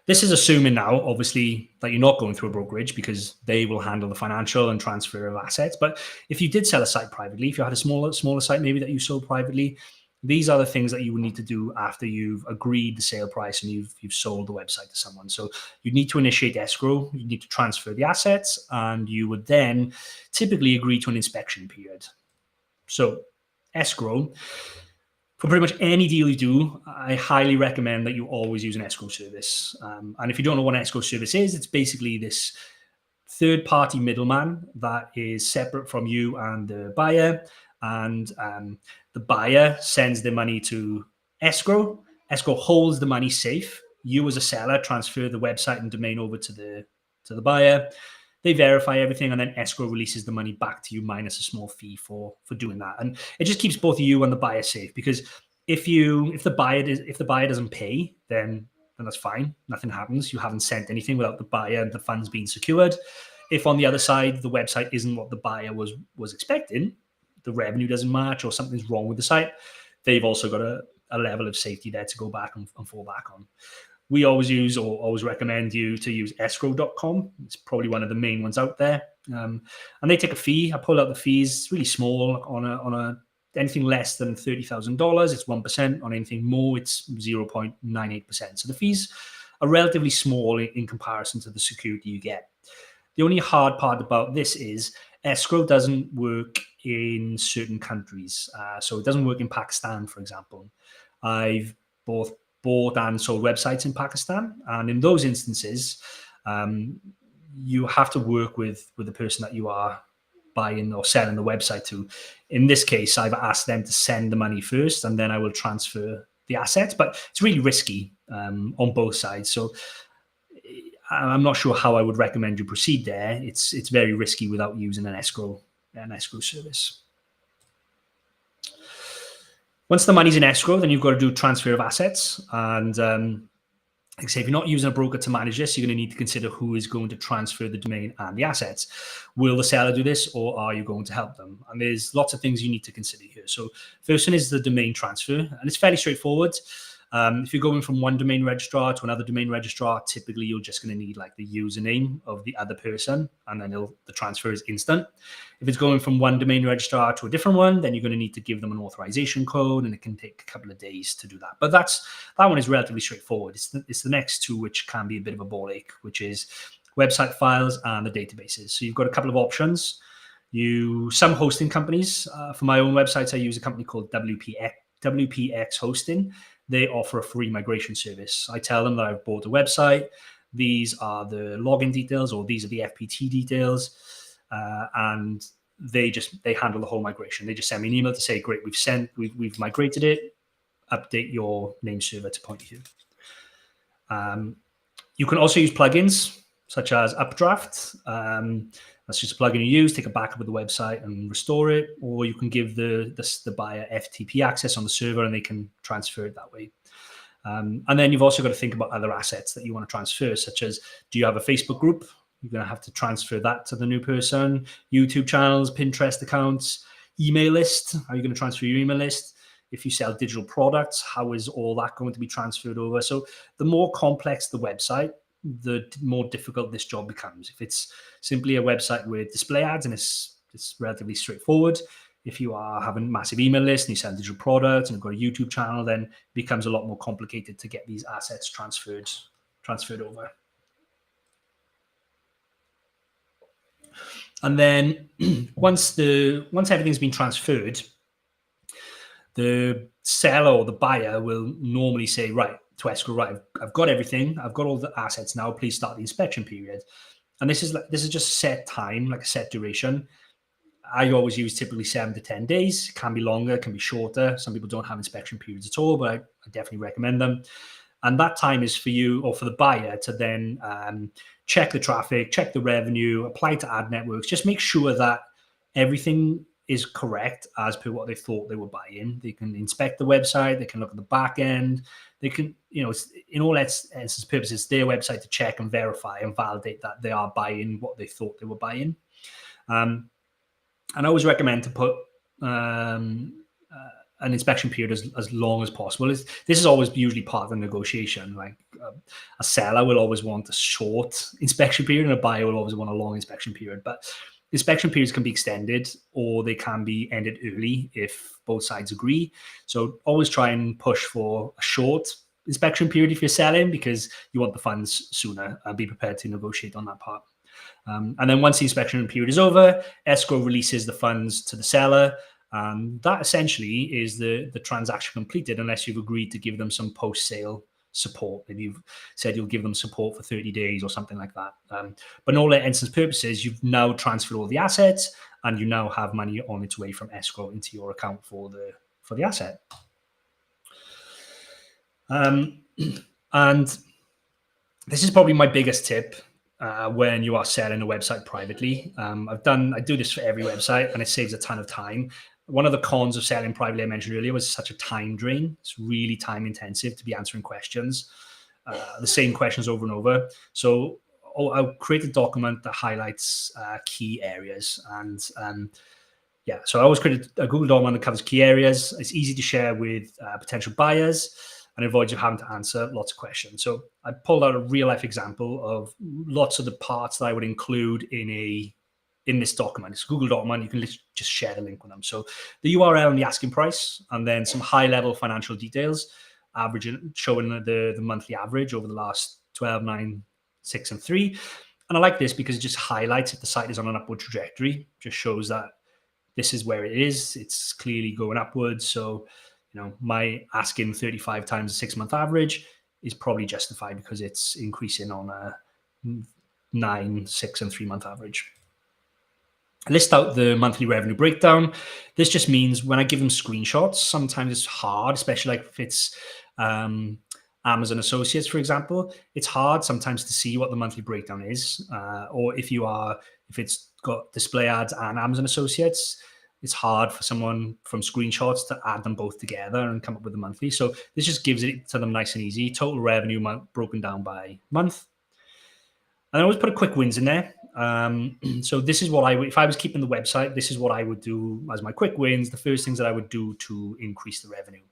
This is assuming now, obviously, that you're not going through a brokerage, because they will handle the financial and transfer of assets. But if you did sell a site privately, if you had a smaller site maybe that you sold privately, these are the things that you would need to do after you've agreed the sale price and you've sold the website to someone. So you need to initiate escrow, you need to transfer the assets, and you would then typically agree to an inspection period. So escrow, for pretty much any deal you do, I highly recommend that you always use an escrow service. And if you don't know what an escrow service is, it's basically this third-party middleman that is separate from you and the buyer. And the buyer sends the money to escrow. Escrow holds the money safe. You as a seller transfer the website and domain over to the buyer. They verify everything, and then escrow releases the money back to you minus a small fee for doing that. And it just keeps both you and the buyer safe, because if the buyer doesn't pay, then that's fine. Nothing happens. You haven't sent anything without the buyer and the funds being secured. If on the other side the website isn't what the buyer was expecting, the revenue doesn't match or something's wrong with the site, they've also got a level of safety there to go back and fall back on. We always recommend you to use Escrow.com. It's probably one of the main ones out there. And they take a fee. I pulled out the fees. It's really small. On anything less than $30,000, it's 1%. On anything more, it's 0.98%. So the fees are relatively small in comparison to the security you get. The only hard part about this is escrow doesn't work in certain countries. So it doesn't work in Pakistan, for example. I've both bought and sold websites in Pakistan, and in those instances, you have to work with the person that you are buying or selling the website to. In this case, I've asked them to send the money first, and then I will transfer the assets. But it's really risky on both sides. So I'm not sure how I would recommend you proceed there. It's very risky without using an escrow service. Once the money's in escrow, then you've got to do transfer of assets. And like I say, if you're not using a broker to manage this, you're going to need to consider who is going to transfer the domain and the assets. Will the seller do this, or are you going to help them? And there's lots of things you need to consider here. So first one is the domain transfer, and it's fairly straightforward. If you're going from one domain registrar to another domain registrar, typically you're just going to need like the username of the other person, and then the transfer is instant. If it's going from one domain registrar to a different one, then you're going to need to give them an authorization code, and it can take a couple of days to do that. But that one is relatively straightforward. It's the next two which can be a bit of a ball ache, which is website files and the databases. So you've got a couple of options. Some hosting companies, for my own websites, I use a company called WPX Hosting. They offer a free migration service. I tell them that I've bought a website. These are the login details, or these are the FPT details, and they handle the whole migration. They just send me an email to say, "Great, we've migrated it. Update your name server to point here." You can also use plugins such as Updraft. That's just a plugin you use, take a backup of the website and restore it, or you can give the buyer FTP access on the server and they can transfer it that way. And then you've also got to think about other assets that you want to transfer, such as, do you have a Facebook group? You're going to have to transfer that to the new person. YouTube channels, Pinterest accounts, email list. Are you going to transfer your email list? If you sell digital products, how is all that going to be transferred over? So the more complex the website, the more difficult this job becomes. If it's simply a website with display ads and it's relatively straightforward, if you are having a massive email list and you sell digital products and you've got a YouTube channel, then it becomes a lot more complicated to get these assets transferred over. And then once everything's been transferred, the seller or the buyer will normally say, right, to escrow, right, I've got everything, I've got all the assets now, please start the inspection period. And this is just set time, like a set duration. I always use typically 7 to 10 days. It can be longer, it can be shorter. Some people don't have inspection periods at all, but I definitely recommend them. And that time is for you or for the buyer to then check the traffic, check the revenue, apply to ad networks, just make sure that everything is correct as per what they thought they were buying. They can inspect the website, they can look at the back end, they can, in all essence purposes, it's their website to check and verify and validate that they are buying what they thought they were buying. And I always recommend to put an inspection period as long as possible. This is always usually part of the negotiation. Like a seller will always want a short inspection period and a buyer will always want a long inspection period. But inspection periods can be extended or they can be ended early if both sides agree. So always try and push for a short inspection period if you're selling, because you want the funds sooner, and be prepared to negotiate on that part. And then once the inspection period is over, Escrow releases the funds to the seller. That essentially is the transaction completed, unless you've agreed to give them some post-sale support. Maybe you've said you'll give them support for 30 days or something like that. But in all intents purposes, you've now transferred all the assets and you now have money on its way from Escrow into your account for the asset. And this is probably my biggest tip when you are selling a website privately. I do this for every website and it saves a ton of time. One of the cons of selling privately I mentioned earlier was such a time drain. It's really time intensive to be answering questions, the same questions over and over. So I'll create a document that highlights key areas. And so I always create a Google document that covers key areas. It's easy to share with potential buyers and avoids you having to answer lots of questions. So I pulled out a real life example of lots of the parts that I would include in this document. It's a Google document. You can just share the link with them. So the URL and the asking price, and then some high level financial details, showing the monthly average over the last 12, 9, 6, and 3. And I like this because it just highlights if the site is on an upward trajectory, just shows that this is where it is. It's clearly going upwards. So, my asking 35 times the 6-month average is probably justified because it's increasing on a 9, 6, and 3-month average. I list out the monthly revenue breakdown. This just means when I give them screenshots, sometimes it's hard, especially like if it's Amazon Associates, for example. It's hard sometimes to see what the monthly breakdown is, or if it's got display ads and Amazon Associates, it's hard for someone from screenshots to add them both together and come up with the monthly. So this just gives it to them nice and easy. Total revenue broken down by month. And I always put a quick wins in there. So this is what if I was keeping the website, this is what I would do as my quick wins, the first things that I would do to increase the revenue.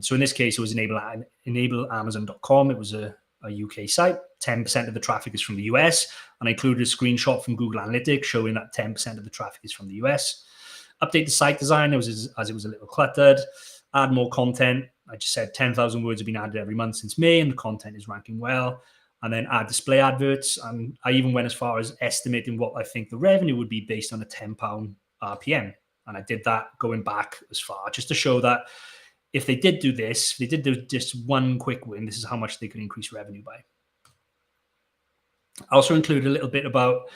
So in this case, it was enable Amazon.com. It was a UK site. 10% of the traffic is from the US. And I included a screenshot from Google Analytics showing that 10% of the traffic is from the US. Update the site design as it was a little cluttered. Add more content. I just said 10,000 words have been added every month since May, and the content is ranking well. And then add display adverts. And I even went as far as estimating what I think the revenue would be based on a £10 RPM. And I did that going back as far, just to show that if they did do this, if they did do just one quick win, this is how much they could increase revenue by. I also included a little bit about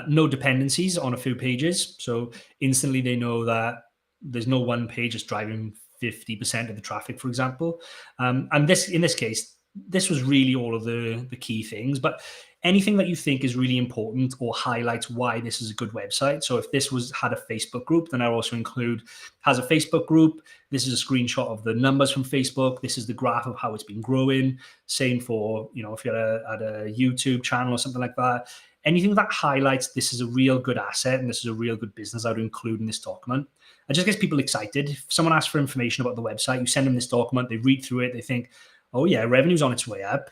no dependencies on a few pages. So instantly they know that there's no one page that's driving 50% of the traffic, for example. And in this case, this was really all of the key things, but anything that you think is really important or highlights why this is a good website. So if this had a Facebook group, then I also include has a Facebook group. This is a screenshot of the numbers from Facebook. This is the graph of how it's been growing. Same for, if you're at a YouTube channel or something like that. Anything that highlights this is a real good asset and this is a real good business, I would include in this document. It just gets people excited. If someone asks for information about the website, you send them this document, they read through it, they think, oh yeah, revenue's on its way up.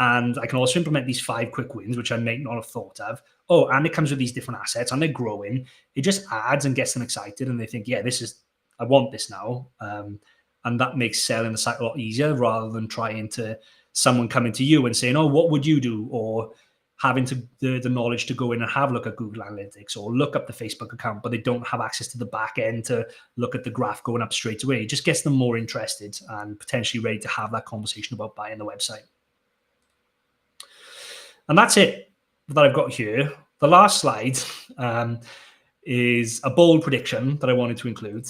And I can also implement these 5 quick wins, which I may not have thought of. Oh, and it comes with these different assets and they're growing. It just adds and gets them excited. And they think, yeah, I want this now. And that makes selling the site a lot easier rather than trying to someone coming to you and saying, oh, what would you do? Or having the knowledge to go in and have a look at Google Analytics or look up the Facebook account, but they don't have access to the back end to look at the graph going up straight away. It just gets them more interested and potentially ready to have that conversation about buying the website. And that's it that I've got here. The last slide is a bold prediction that I wanted to include.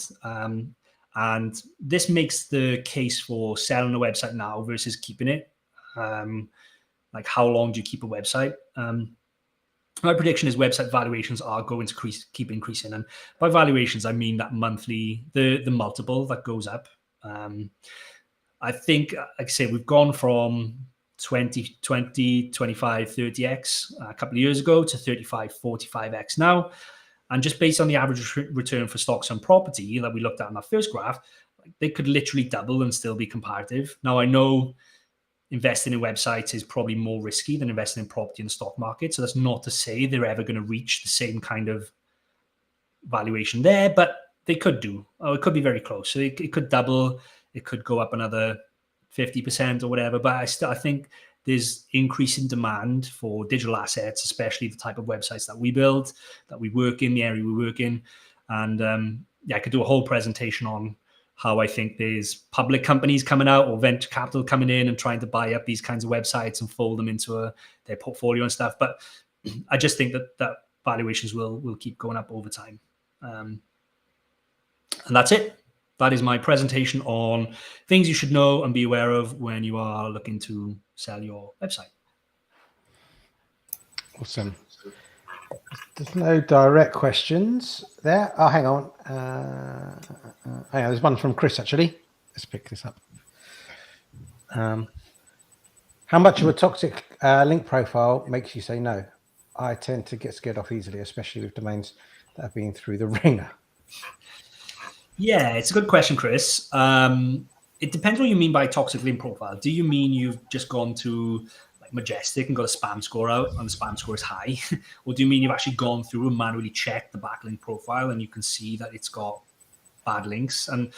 And this makes the case for selling a website now versus keeping it. Like how long do you keep a website? My prediction is website valuations are going to keep increasing. And by valuations, I mean that monthly, the multiple that goes up. I think, like I say, we've gone from 20, 25, 30x a couple of years ago to 35, 45x now. And just based on the average return for stocks and property that we looked at in that first graph, they could literally double and still be comparative. Now, I know investing in websites is probably more risky than investing in property in the stock market. So that's not to say they're ever going to reach the same kind of valuation there, but they could do. Oh, it could be very close. So it could double. It could go up another 50% or whatever. But I think there's increasing demand for digital assets, especially the type of websites that we build, that we work in, the area we work in. And I could do a whole presentation on how I think there's public companies coming out or venture capital coming in and trying to buy up these kinds of websites and fold them into their portfolio and stuff. But I just think that valuations will keep going up over time. And that's it. That is my presentation on things you should know and be aware of when you are looking to sell your website. Awesome. There's no direct questions there. Oh, hang on. Hang on. There's one from Chris, actually. Let's pick this up. How much of a toxic link profile makes you say no? I tend to get scared off easily, especially with domains that have been through the ringer. Yeah, it's a good question, Chris. It depends what you mean by toxic link profile. Do you mean you've just gone to Majestic and got a spam score out and the spam score is high? Or do you mean you've actually gone through and manually checked the backlink profile and you can see that it's got bad links? And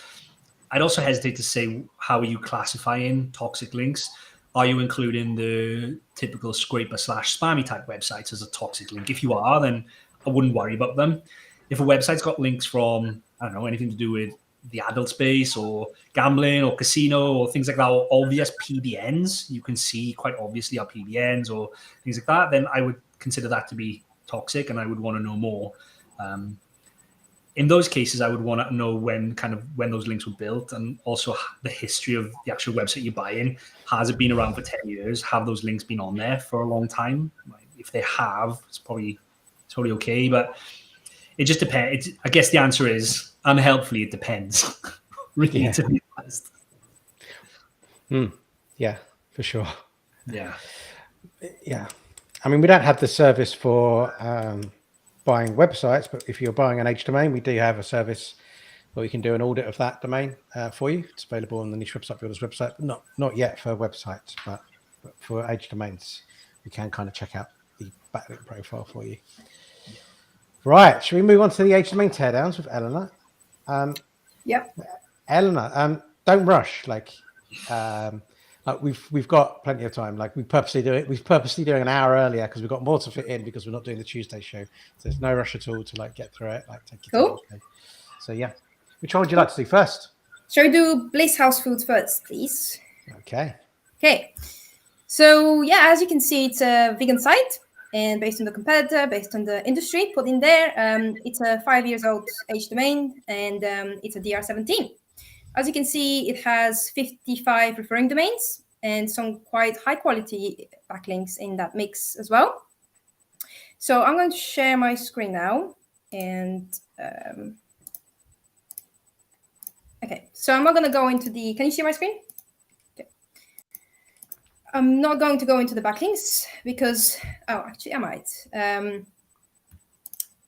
I'd also hesitate to say, how are you classifying toxic links? Are you including the typical scraper / spammy type websites as a toxic link? If you are, then I wouldn't worry about them. If a website's got links from, I don't know, anything to do with the adult space or gambling or casino or things like that, or obvious PBNs, you can see quite obviously are PBNs or things like that, then I would consider that to be toxic and I would want to know more. In those cases, I would want to know when those links were built and also the history of the actual website you're buying. Has it been around for 10 years? Have those links been on there for a long time? If they have, it's probably totally okay, but it just depends. I guess the answer is, unhelpfully, it depends. Really, yeah. To be honest. Yeah, for sure. Yeah. Yeah. I mean, we don't have the service for buying websites, but if you're buying an H domain, we do have a service where we can do an audit of that domain for you. It's available on the Niche Website Builders website. Not yet for websites, but for H domains, we can kind of check out the backlink profile for you. Right, should we move on to the H domain teardowns with Eleanor? Yep. Eleanor, don't rush. We've got plenty of time. We're purposely doing an hour earlier because we've got more to fit in because we're not doing the Tuesday show. So there's no rush at all to get through it. Take your time. Okay. So yeah, which one would you like to do first? Shall we do Bliss House Foods first, please? Okay. So yeah, as you can see, it's a vegan site. And based on the competitor, based on the industry put in there, it's a 5 years old H domain and it's a DR17. As you can see, it has 55 referring domains and some quite high quality backlinks in that mix as well. So I'm going to share my screen now. And okay, so I'm not going to go into the, can you see my screen? I'm not going to go into the backlinks because, actually I might.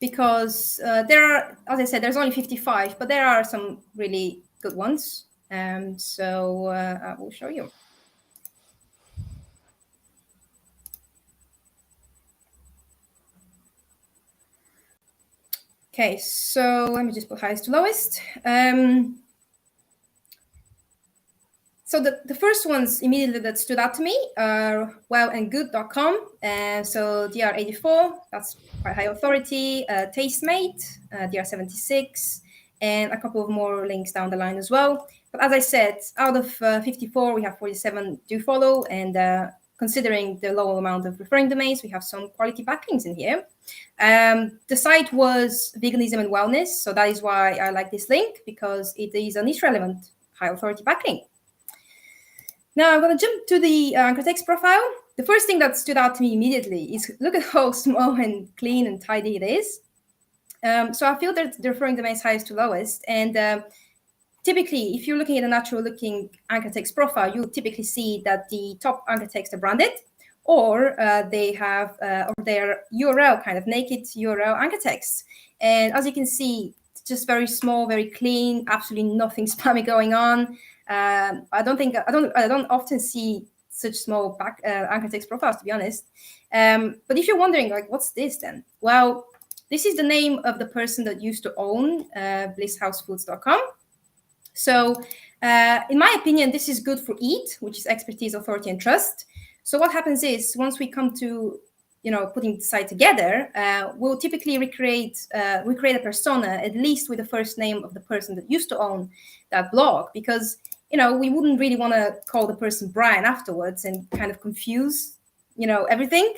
Because there are, as I said, there's only 55, but there are some really good ones. So I will show you. Okay, so let me just put highest to lowest. So the first ones immediately that stood out to me are wellandgood.com. So DR84, that's quite high authority. Tastemate, DR76, and a couple of more links down the line as well. But as I said, out of 54, we have 47 do follow. And considering the low amount of referring domains, we have some quality backlinks in here. The site was veganism and wellness. So that is why I like this link, because it is a niche relevant high authority backlink. Now I'm going to jump to the anchor text profile. The first thing that stood out to me immediately is look at how small and clean and tidy it is. So I feel that the referring domains highest to lowest. And typically, if you're looking at a natural looking anchor text profile, you'll typically see that the top anchor text are branded, or they have or their URL, kind of naked URL anchor text. And as you can see, it's just very small, very clean, absolutely nothing spammy going on. I don't often see such small anchor text profiles, to be honest. But if you're wondering, like, what's this then? Well, this is the name of the person that used to own blisshousefoods.com. So in my opinion, this is good for EAT, which is expertise, authority, and trust. So what happens is, once we come to putting the site together, we'll typically recreate a persona, at least with the first name of the person that used to own that blog, because we wouldn't really want to call the person Brian afterwards and kind of confuse everything.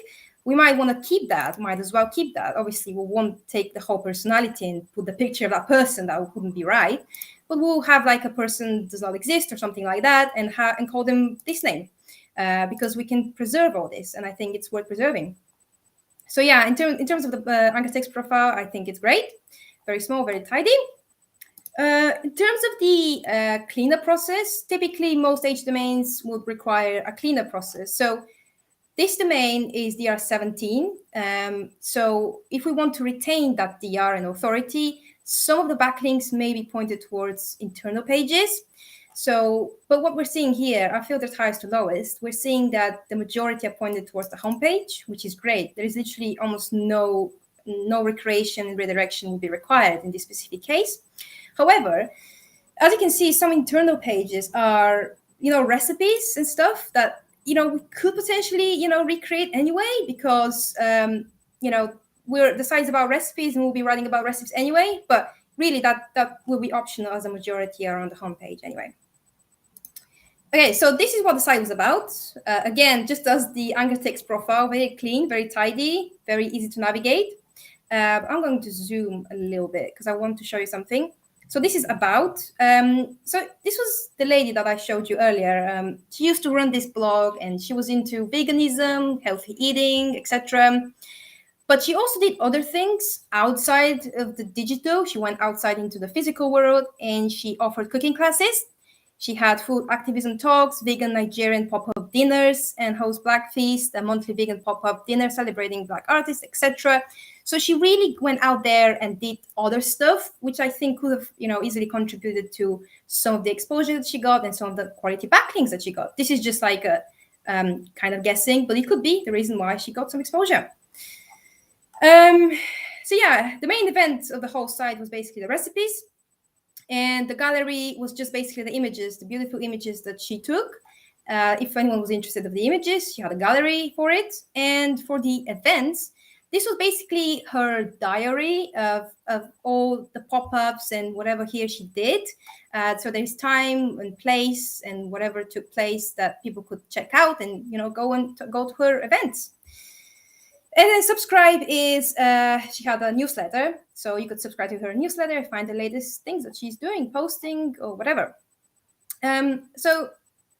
We might want to keep that, might as well keep that. Obviously, we won't take the whole personality and put the picture of that person. That wouldn't be right. But we'll have like a person does not exist or something like that, and call them this name, because we can preserve all this, and I think it's worth preserving. So yeah, in terms of the anchor text profile, I think it's great. Very small, very tidy. In terms of the cleanup process, typically most H domains would require a cleanup process. So this domain is DR17. So if we want to retain that DR and authority, some of the backlinks may be pointed towards internal pages. So, but what we're seeing here, I filtered highest to lowest. We're seeing that the majority are pointed towards the homepage, which is great. There is literally almost no recreation and redirection will be required in this specific case. However, as you can see, some internal pages are, recipes and stuff that, we could potentially, recreate anyway, because, the site's about recipes and we'll be writing about recipes anyway. But really, that will be optional, as a majority are on the homepage anyway. Okay, so this is what the site was about. Again, just as the anchor text profile, very clean, very tidy, very easy to navigate. I'm going to zoom a little bit because I want to show you something. So this is about. So this was the lady that I showed you earlier. She used to run this blog, and she was into veganism, healthy eating, etc. But she also did other things outside of the digital. She went outside into the physical world, and she offered cooking classes. She had food activism talks, vegan Nigerian pop-up dinners, and host Black Feast, a monthly vegan pop-up dinner celebrating Black artists, etc. So she really went out there and did other stuff, which I think could have, easily contributed to some of the exposure that she got and some of the quality backlinks that she got. This is just like a kind of guessing, but it could be the reason why she got some exposure. So yeah, the main event of the whole site was basically the recipes. And the gallery was just basically the images, the beautiful images that she took. If anyone was interested in the images, she had a gallery for it. And for the events, this was basically her diary of all the pop-ups and whatever here she did. So there's time and place and whatever took place that people could check out and go to her events. And then subscribe is, she had a newsletter. So you could subscribe to her newsletter and find the latest things that she's doing, posting or whatever. So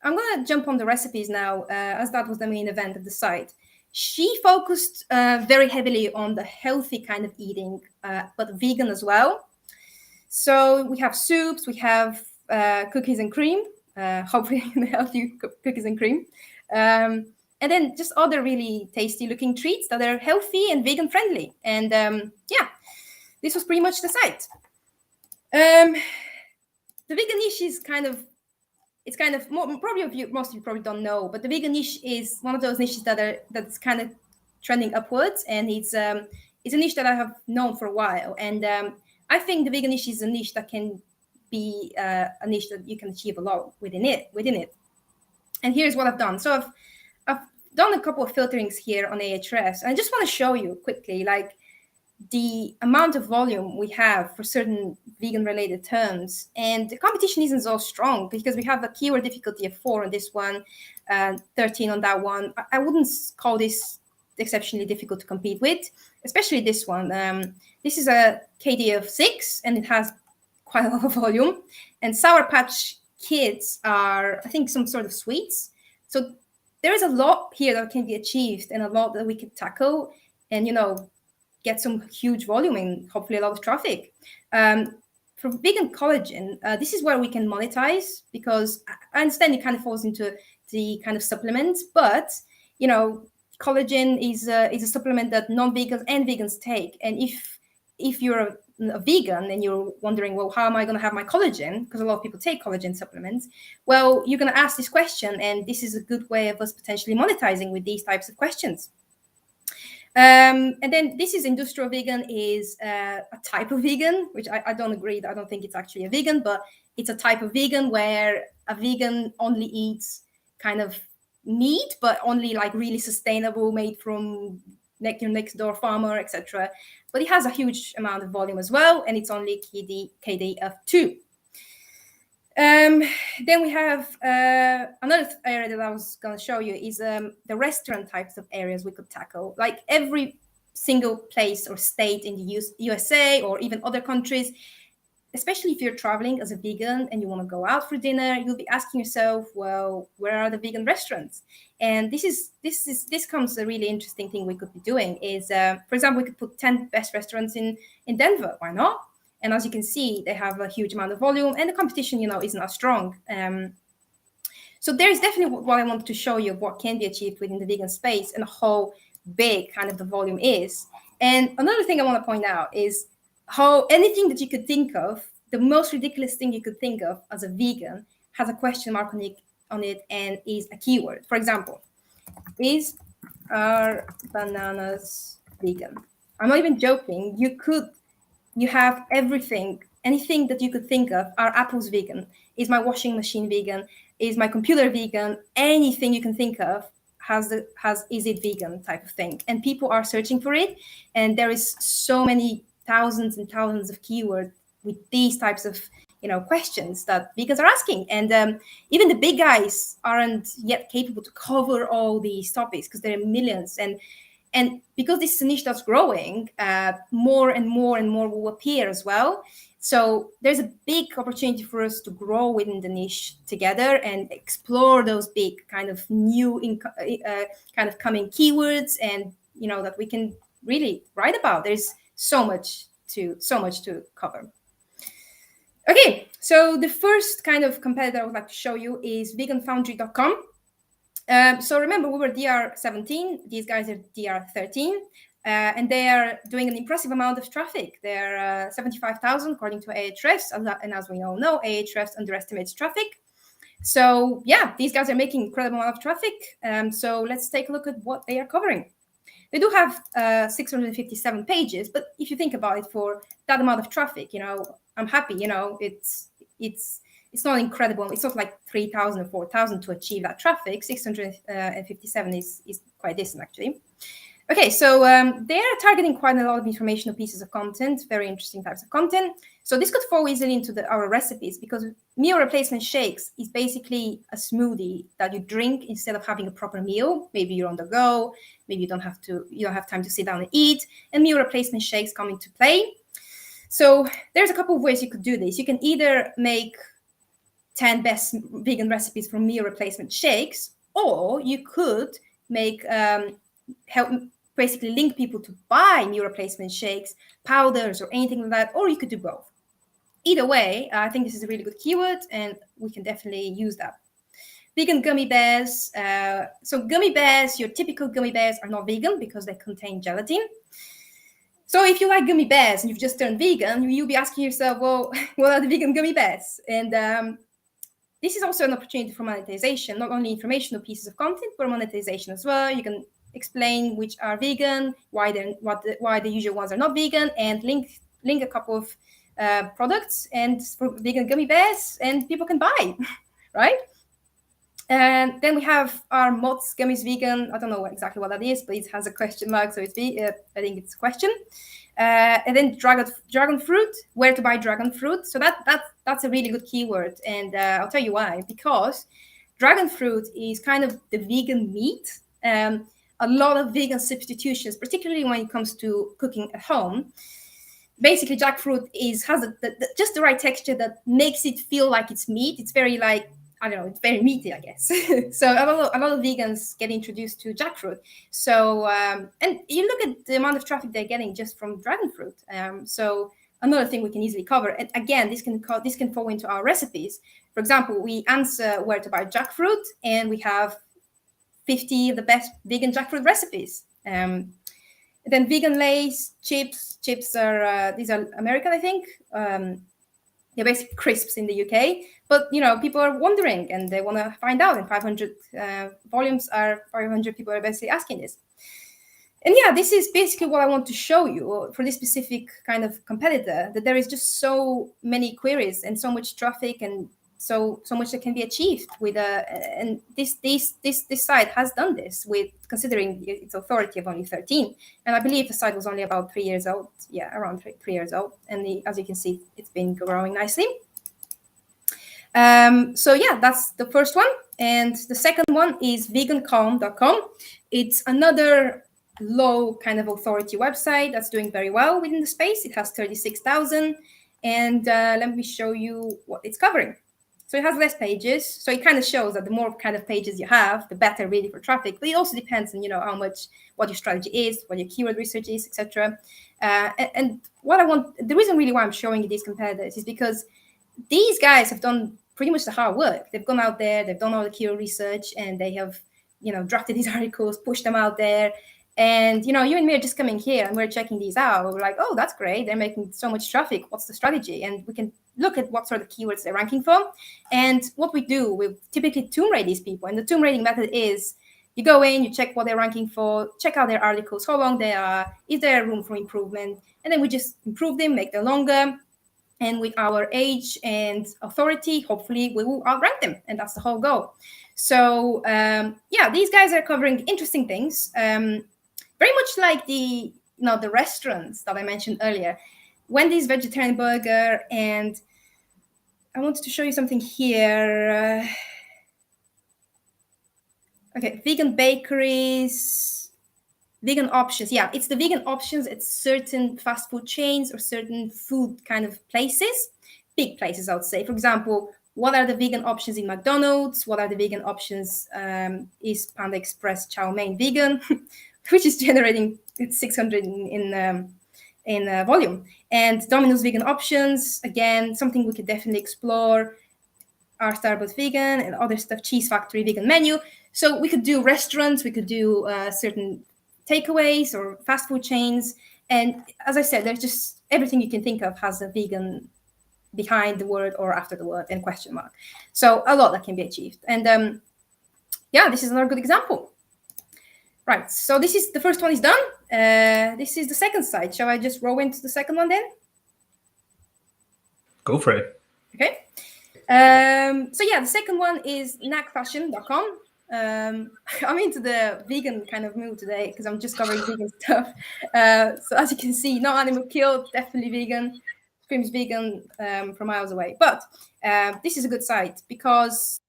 I'm going to jump on the recipes now, as that was the main event of the site. She focused very heavily on the healthy kind of eating, but vegan as well. So we have soups, we have cookies and cream, hopefully healthy cookies and cream. And then just other really tasty looking treats that are healthy and vegan friendly. And yeah, this was pretty much the site. The vegan niche is most of you probably don't know, but the vegan niche is one of those niches that's kind of trending upwards. And it's a niche that I have known for a while. And I think the vegan niche is a niche that can be a niche that you can achieve a lot within it. And here's what I've done. So I've done a couple of filterings here on Ahrefs. I just want to show you quickly, like, the amount of volume we have for certain vegan related terms. And the competition isn't so strong because we have a keyword difficulty of 4 on this one, 13 on that one. I wouldn't call this exceptionally difficult to compete with, especially this one. This is a KD of 6 and it has quite a lot of volume. And Sour Patch Kids are, I think, some sort of sweets. So there is a lot here that can be achieved and a lot that we could tackle and, get some huge volume and hopefully a lot of traffic. For vegan collagen, this is where we can monetize, because I understand it kind of falls into the kind of supplements, but, collagen is a supplement that non-vegans and vegans take. And if you're a vegan and you're wondering, well, how am I going to have my collagen? Because a lot of people take collagen supplements. Well, you're going to ask this question, and this is a good way of us potentially monetizing with these types of questions. And then this is industrial vegan, is a type of vegan, which I don't agree. I don't think it's actually a vegan, but it's a type of vegan where a vegan only eats kind of meat, but only like really sustainable, made from your next door farmer, etc. But it has a huge amount of volume as well, and it's only KD of 2. Then we have another area that I was going to show you is the restaurant types of areas we could tackle. Like every single place or state in the USA or even other countries, especially if you're traveling as a vegan and you want to go out for dinner, you'll be asking yourself, well, where are the vegan restaurants? And this comes a really interesting thing we could be doing is, for example, we could put 10 best restaurants in Denver. Why not? And as you can see, they have a huge amount of volume, and the competition, isn't as strong. So there's definitely what I wanted to show you, what can be achieved within the vegan space and how big kind of the volume is. And another thing I want to point out is how anything that you could think of, the most ridiculous thing you could think of as a vegan, has a question mark on it and is a keyword. For example, are bananas vegan? I'm not even joking. You have everything, anything that you could think of. Are apples vegan? Is my washing machine vegan? Is my computer vegan? Anything you can think of is it vegan type of thing. And people are searching for it. And there is so many thousands and thousands of keywords with these types of questions that vegans are asking. And even the big guys aren't yet capable to cover all these topics because there are millions. And because this is a niche that's growing, more and more and more will appear as well. So there's a big opportunity for us to grow within the niche together and explore those big kind of new kind of coming keywords, and that we can really write about. There's so much to cover. Okay, so the first kind of competitor I would like to show you is Veganfoundry.com. So remember, we were DR17. These guys are DR13, and they are doing an impressive amount of traffic. They're 75,000 according to Ahrefs, and as we all know, Ahrefs underestimates traffic. So yeah, these guys are making incredible amount of traffic. So let's take a look at what they are covering. They do have 657 pages, but if you think about it, for that amount of traffic, I'm happy. It's not incredible. It's not like 3,000 or 4,000 to achieve that traffic. 657 is quite decent, actually. Okay, so they are targeting quite a lot of informational pieces of content, very interesting types of content. So this could fall easily into our recipes, because meal replacement shakes is basically a smoothie that you drink instead of having a proper meal. Maybe you're on the go, maybe you don't have time to sit down and eat, and meal replacement shakes come into play. So there's a couple of ways you could do this. You can either make 10 best vegan recipes from meal replacement shakes, or you could make basically link people to buy meal replacement shakes, powders, or anything like that, or you could do both. Either way, I think this is a really good keyword, and we can definitely use that. Vegan gummy bears. So gummy bears, your typical gummy bears are not vegan because they contain gelatin. So if you like gummy bears and you've just turned vegan, you'll be asking yourself, well, what are the vegan gummy bears? And this is also an opportunity for monetization, not only informational pieces of content, but monetization as well. You can explain which are vegan, why the usual ones are not vegan, and link a couple of products and for vegan gummy bears, and people can buy, right? And then we have our Mott's Gummies Vegan. I don't know exactly what that is, but it has a question mark, so it's I think it's a question. And then dragon fruit, where to buy dragon fruit. So that's a really good keyword, and I'll tell you why. Because dragon fruit is kind of the vegan meat. A lot of vegan substitutions, particularly when it comes to cooking at home. Basically, jackfruit has just the right texture that makes it feel like it's meat. It's very it's very meaty, I guess. So a lot of vegans get introduced to jackfruit. So and you look at the amount of traffic they're getting just from dragon fruit. So another thing we can easily cover. And again, this can fall into our recipes. For example, we answer where to buy jackfruit, and we have 50 of the best vegan jackfruit recipes. Then vegan Lay's chips. Chips are these are American, I think. They're basically crisps in the UK. But people are wondering and they want to find out. And 500 volumes are 500 people are basically asking this. And yeah, this is basically what I want to show you for this specific kind of competitor, that there is just so many queries and so much traffic and so much that can be achieved with and this site has done this with considering its authority of only 13. And I believe the site was only about 3 years old. Yeah, around 3 years old. And as you can see, it's been growing nicely. So yeah, that's the first one. And the second one is Vegancalm.com. It's another low kind of authority website that's doing very well within the space. It has 36,000. And let me show you what it's covering. So it has less pages. So it kind of shows that the more kind of pages you have, the better really for traffic. But it also depends on, how much, what your strategy is, what your keyword research is, etc. And what I want, the reason really why I'm showing you these competitors is because these guys have done pretty much the hard work. They've gone out there, they've done all the keyword research, and they have, drafted these articles, pushed them out there. And, you and me are just coming here and we're checking these out. We're like, oh, that's great. They're making so much traffic. What's the strategy? And we can look at what sort of keywords they're ranking for. And what we do, we typically tomb rate these people. And the tomb rating method is you go in, you check what they're ranking for, check out their articles, how long they are, is there room for improvement? And then we just improve them, make them longer. And with our age and authority, hopefully we will outrank them. And that's the whole goal. So, yeah, these guys are covering interesting things. Very much like the restaurants that I mentioned earlier. Wendy's vegetarian burger, and I wanted to show you something here. Okay, vegan bakeries, vegan options. Yeah, it's the vegan options at certain fast food chains or certain food kind of places, big places, I would say. For example, what are the vegan options in McDonald's? What are the vegan options? Is Panda Express chow mein vegan? Which is generating 600 in volume. And Domino's vegan options, again, something we could definitely explore. Our Starbucks vegan and other stuff, Cheese Factory vegan menu. So we could do restaurants, we could do certain takeaways or fast food chains. And as I said, there's just everything you can think of has a vegan behind the word or after the word and question mark. So a lot that can be achieved. And yeah, this is another good example. Right, so this is the first one is done. This is the second site. Shall I just roll into the second one then? Go for it. Okay. So yeah, the second one is knackfashion.com. I'm into the vegan kind of mood today because I'm just covering vegan stuff. So as you can see, no animal killed, definitely vegan, screams vegan from miles away. But this is a good site because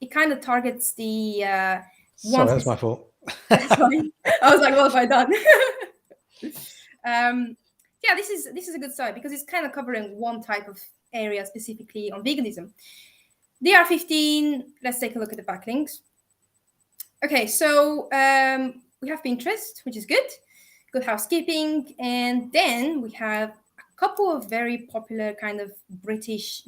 it kind of targets the Sorry, that's my fault. Sorry. I was like, what have I done? Yeah, this is a good site because it's kind of covering one type of area specifically on veganism. DR15, let's take a look at the backlinks. Okay, so we have Pinterest, which is good housekeeping, and then we have a couple of very popular kind of British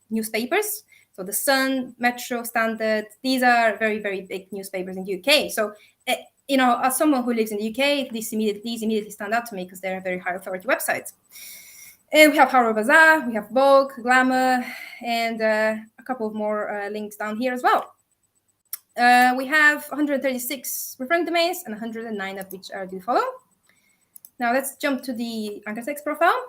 newspapers. So the Sun, Metro, Standard, these are very, very big newspapers in the UK. So, as someone who lives in the UK, these immediately stand out to me because they're very high authority websites. And we have Harrow Bazaar, we have Vogue, Glamour, and a couple of more links down here as well. We have 136 referring domains and 109 of which are do follow. Now let's jump to the anchor text profile.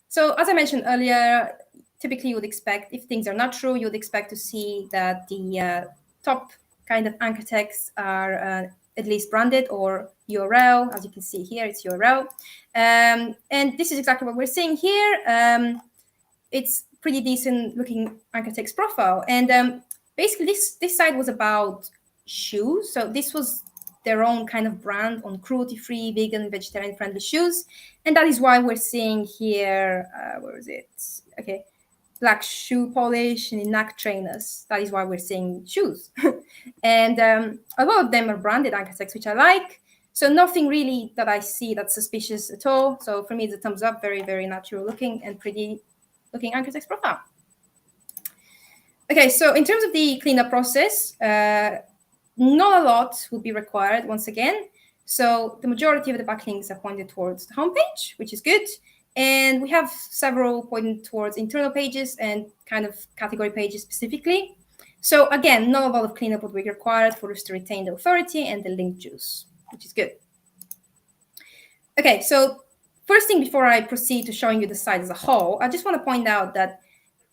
So as I mentioned earlier, typically you would expect, if things are not true, you would expect to see that the top kind of anchor texts are at least branded or URL. As you can see here, it's URL. And this is exactly what we're seeing here. It's pretty decent looking anchor text profile. And basically this site was about shoes. So this was their own kind of brand on cruelty-free, vegan, vegetarian-friendly shoes. And that is why we're seeing here, where is it? Okay. Black shoe polish and knack trainers. That is why we're seeing shoes. And a lot of them are branded anchor texts, which I like. So nothing really that I see that's suspicious at all. So for me, it's a thumbs up, very, very natural looking and pretty looking anchor text profile. Okay, so in terms of the cleanup process, not a lot will be required once again. So the majority of the backlinks are pointed towards the homepage, which is good. And we have several pointed towards internal pages and kind of category pages specifically. So again, not a lot of cleanup would be required for us to retain the authority and the link juice, which is good. Okay, so first thing before I proceed to showing you the site as a whole, I just want to point out that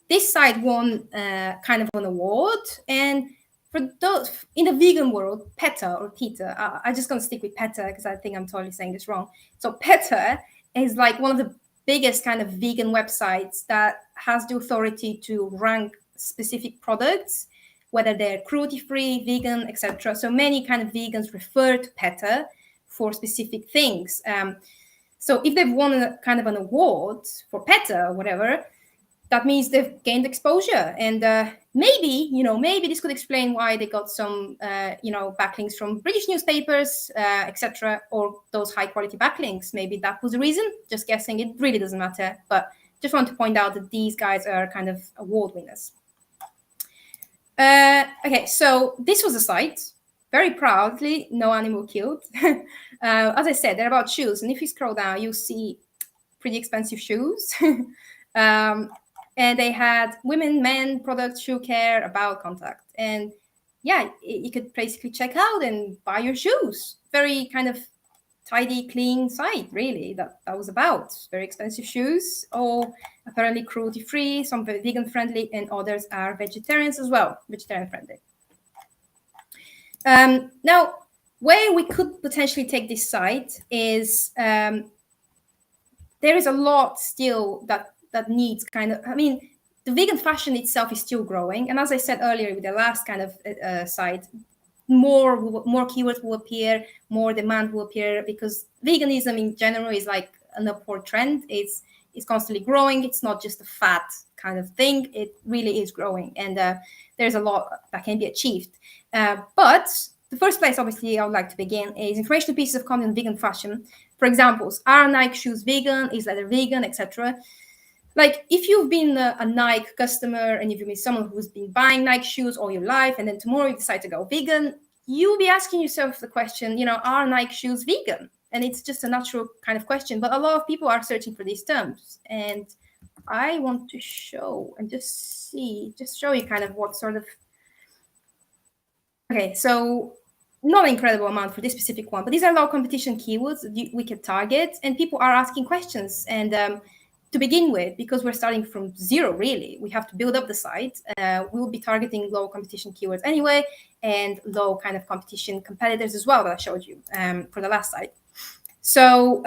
this site won kind of an award. And for those in the vegan world, PETA or PETA, I'm just going to stick with PETA because I think I'm totally saying this wrong. So PETA is like one of the biggest kind of vegan websites that has the authority to rank specific products, whether they're cruelty-free, vegan, etc. So many kind of vegans refer to PETA for specific things. So if they've won a kind of an award for PETA or whatever, that means they've gained exposure. And maybe this could explain why they got some, backlinks from British newspapers, etc., or those high quality backlinks. Maybe that was the reason. Just guessing. It really doesn't matter. But just want to point out that these guys are kind of award winners. Okay, so this was a site. Very proudly, no animal killed. As I said, they're about shoes. And if you scroll down, you'll see pretty expensive shoes. And they had women, men, products, shoe care, about contact. And yeah, you could basically check out and buy your shoes. Very kind of tidy, clean site, really, that was about. Very expensive shoes, all apparently cruelty-free, some very vegan-friendly, and others are vegetarians as well, vegetarian-friendly. Now, where we could potentially take this site is there is a lot still that needs kind of, I mean, the vegan fashion itself is still growing. And as I said earlier with the last kind of site, more keywords will appear, more demand will appear, because veganism in general is like an upward trend. It's constantly growing. It's not just a fad kind of thing. It really is growing. And there's a lot that can be achieved. But the first place, obviously, I would like to begin is informational pieces of content on vegan fashion. For examples, are Nike shoes vegan? Is leather vegan, etc.? Like if you've been a Nike customer and if you've been someone who's been buying Nike shoes all your life, and then tomorrow you decide to go vegan, you'll be asking yourself the question, are Nike shoes vegan? And it's just a natural kind of question. But a lot of people are searching for these terms. And I want to show and just show you kind of what sort of. Okay, so not an incredible amount for this specific one, but these are low competition keywords that we can target, and people are asking questions. And to begin with, because we're starting from zero, really, we have to build up the site. We'll be targeting low competition keywords anyway, and low kind of competition competitors as well that I showed you for the last site. So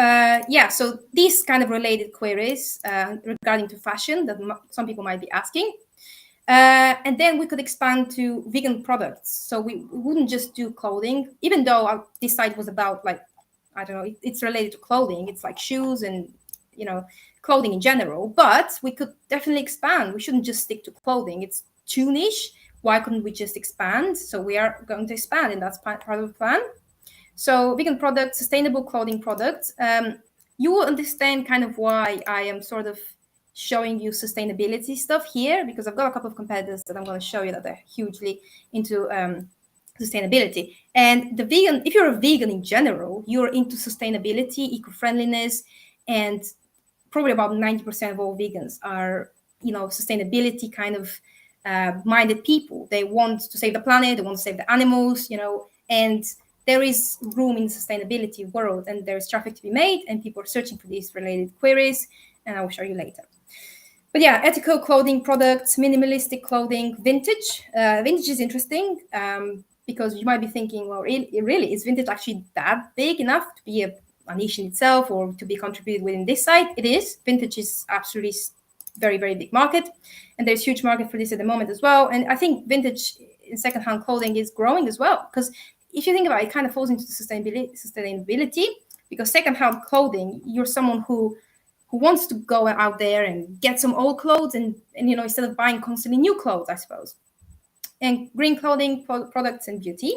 so these kind of related queries regarding to fashion that some people might be asking. And then we could expand to vegan products. So we wouldn't just do clothing, even though this site was about, like, I don't know, it's related to clothing. It's like shoes and, clothing in general. But we could definitely expand. We shouldn't just stick to clothing. It's too niche. Why couldn't we just expand? So we are going to expand, and that's part of the plan. So vegan products, sustainable clothing products. You will understand kind of why I am sort of showing you sustainability stuff here, because I've got a couple of competitors that I'm going to show you that they're hugely into sustainability. And if you're a vegan in general, you're into sustainability, eco-friendliness, and probably about 90% of all vegans are, sustainability kind of minded people. They want to save the planet, they want to save the animals, and there is room in the sustainability world, and there's traffic to be made, and people are searching for these related queries, and I will show you later. But yeah, ethical clothing products, minimalistic clothing, vintage. Vintage is interesting because you might be thinking, well, really, is vintage actually that big enough to be a niche in itself or to be contributed within this site? It is. Vintage is absolutely very, very big market. And there's huge market for this at the moment as well. And I think vintage in secondhand clothing is growing as well. Because if you think about it, it kind of falls into sustainability, because secondhand clothing, you're someone who wants to go out there and get some old clothes and instead of buying constantly new clothes, I suppose. And green clothing, products, and beauty.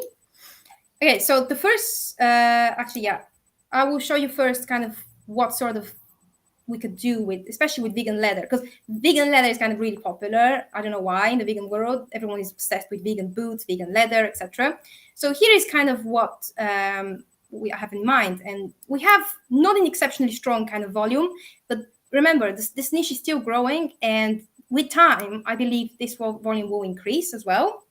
Okay, so the first, I will show you first kind of what sort of we could do with, especially with vegan leather, because vegan leather is kind of really popular. I don't know why in the vegan world, everyone is obsessed with vegan boots, vegan leather, etc. So here is kind of what we have in mind. And we have not an exceptionally strong kind of volume, but remember, this niche is still growing. And with time, I believe this volume will increase as well.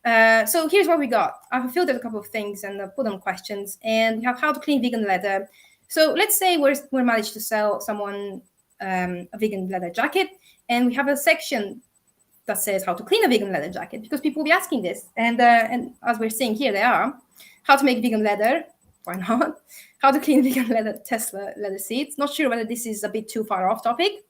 So here's what we got. I've filtered a couple of things and put on questions. And we have how to clean vegan leather. So let's say we're managed to sell someone a vegan leather jacket, and we have a section that says how to clean a vegan leather jacket, because people will be asking this. And as we're seeing here, they are. How to make vegan leather, why not? How to clean vegan leather Tesla leather seats. Not sure whether this is a bit too far off topic.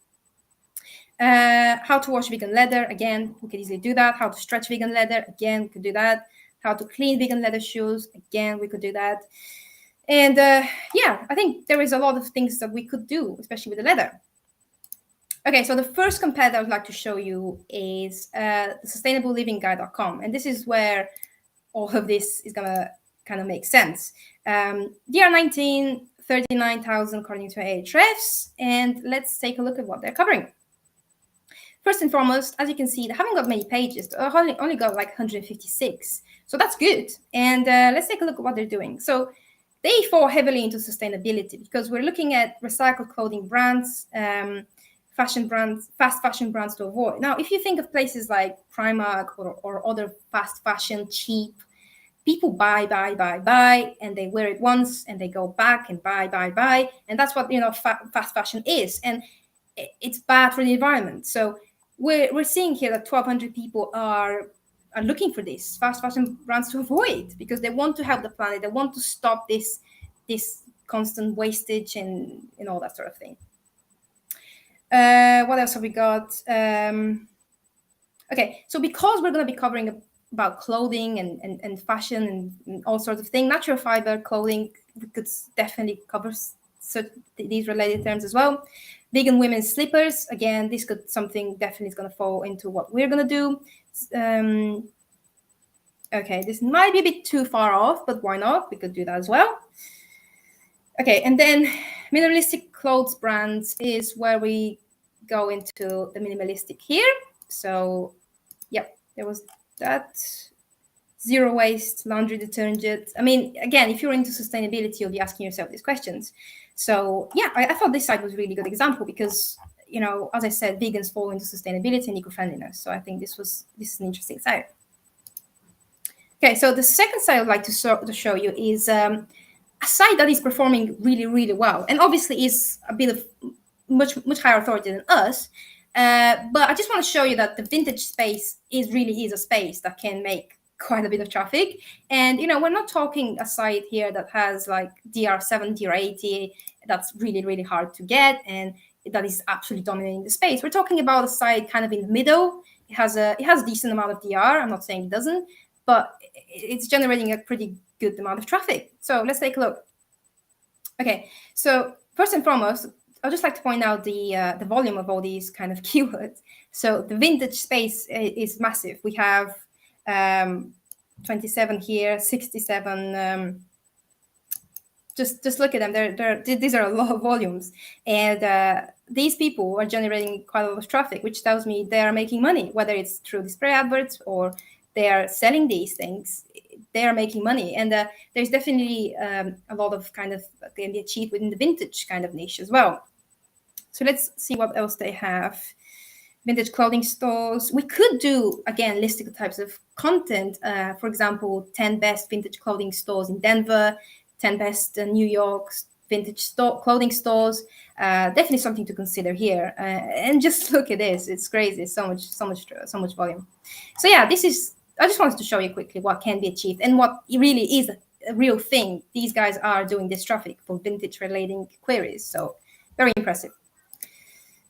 How to wash vegan leather, again, we could easily do that. How to stretch vegan leather, again, we could do that. How to clean vegan leather shoes, again, we could do that. And yeah, I think there is a lot of things that we could do, especially with the leather. Okay, so the first competitor I would like to show you is the sustainablelivingguide.com. And this is where all of this is going to kind of make sense. DR19, 39,000 according to Ahrefs. And let's take a look at what they're covering. First and foremost, as you can see, they haven't got many pages. They only got like 156. So that's good. And let's take a look at what they're doing. So they fall heavily into sustainability because we're looking at recycled clothing brands, fashion brands, fast fashion brands to avoid. Now, if you think of places like Primark or other fast fashion, cheap, people buy, and they wear it once and they go back and buy. And that's what, fast fashion is. And it's bad for the environment. So we're seeing here that 1,200 people are looking for this fast fashion brands to avoid because they want to help the planet. They want to stop this constant wastage and all that sort of thing. What else have we got? Okay, so because we're going to be covering about clothing and fashion and all sorts of things, natural fiber clothing, we could definitely cover these related terms as well. Vegan women's slippers, again, this could something definitely is going to fall into what we're going to do. Okay, this might be a bit too far off, but why not? We could do that as well. Okay, and then minimalistic clothes brands is where we go into the minimalistic here. So, yeah, there was that. Zero waste, laundry detergent. I mean, again, if you're into sustainability, you'll be asking yourself these questions. So, yeah, I thought this site was a really good example because, as I said, vegans fall into sustainability and eco-friendliness. So I think this is an interesting site. Okay, so the second site I'd like to show you is a site that is performing really, really well, and obviously is a bit of much higher authority than us. But I just want to show you that the vintage space really is a space that can make quite a bit of traffic. And we're not talking a site here that has like DR7, DR80 that's really, really hard to get and that is absolutely dominating the space. We're talking about a site kind of in the middle. It has a decent amount of DR. I'm not saying it doesn't, but it's generating a pretty good amount of traffic. So let's take a look. Okay, so first and foremost, I'd just like to point out the volume of all these kind of keywords. So the vintage space is massive. We have 27 here, 67. Just look at them. These are a lot of volumes, and these people are generating quite a lot of traffic, which tells me they are making money, whether it's through display adverts or they are selling these things. They are making money, and there's definitely a lot of kind of can be achieved within the vintage kind of niche as well. So let's see what else they have. Vintage clothing stores. We could do, again, listing types of content. For example, 10 best vintage clothing stores in Denver, 10 best New York vintage clothing stores. Definitely something to consider here. And just look at this. It's crazy. So much volume. So yeah, I just wanted to show you quickly what can be achieved and what really is a real thing. These guys are doing this traffic for vintage relating queries. So very impressive.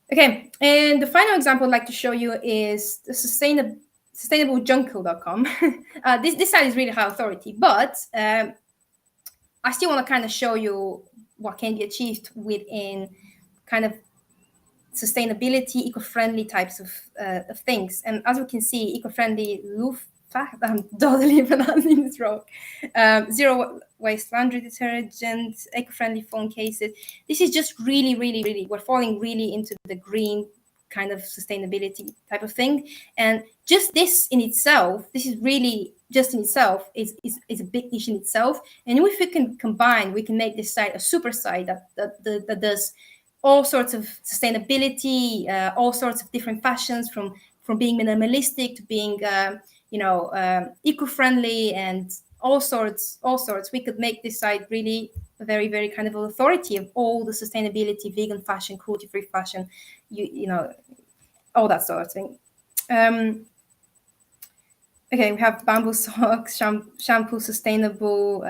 Okay, and the final example I'd like to show you is the sustainablejunko.com. This site is really high authority, but I still want to kind of show you what can be achieved within kind of sustainability, eco-friendly types of things. And as we can see, eco-friendly fact I'm totally pronouncing this wrong. Zero waste laundry detergent, eco-friendly phone cases. This is just really, we're falling really into the green kind of sustainability type of thing. And just this in itself, this is really just in itself is a big niche in itself. And if we can combine, we can make this site a super site that does all sorts of sustainability, all sorts of different fashions, from being minimalistic to being eco-friendly, and all sorts. We could make this site really a very, very kind of authority of all the sustainability, vegan fashion, cruelty-free fashion, you know, all that sort of thing. Okay, we have bamboo socks, shampoo, sustainable,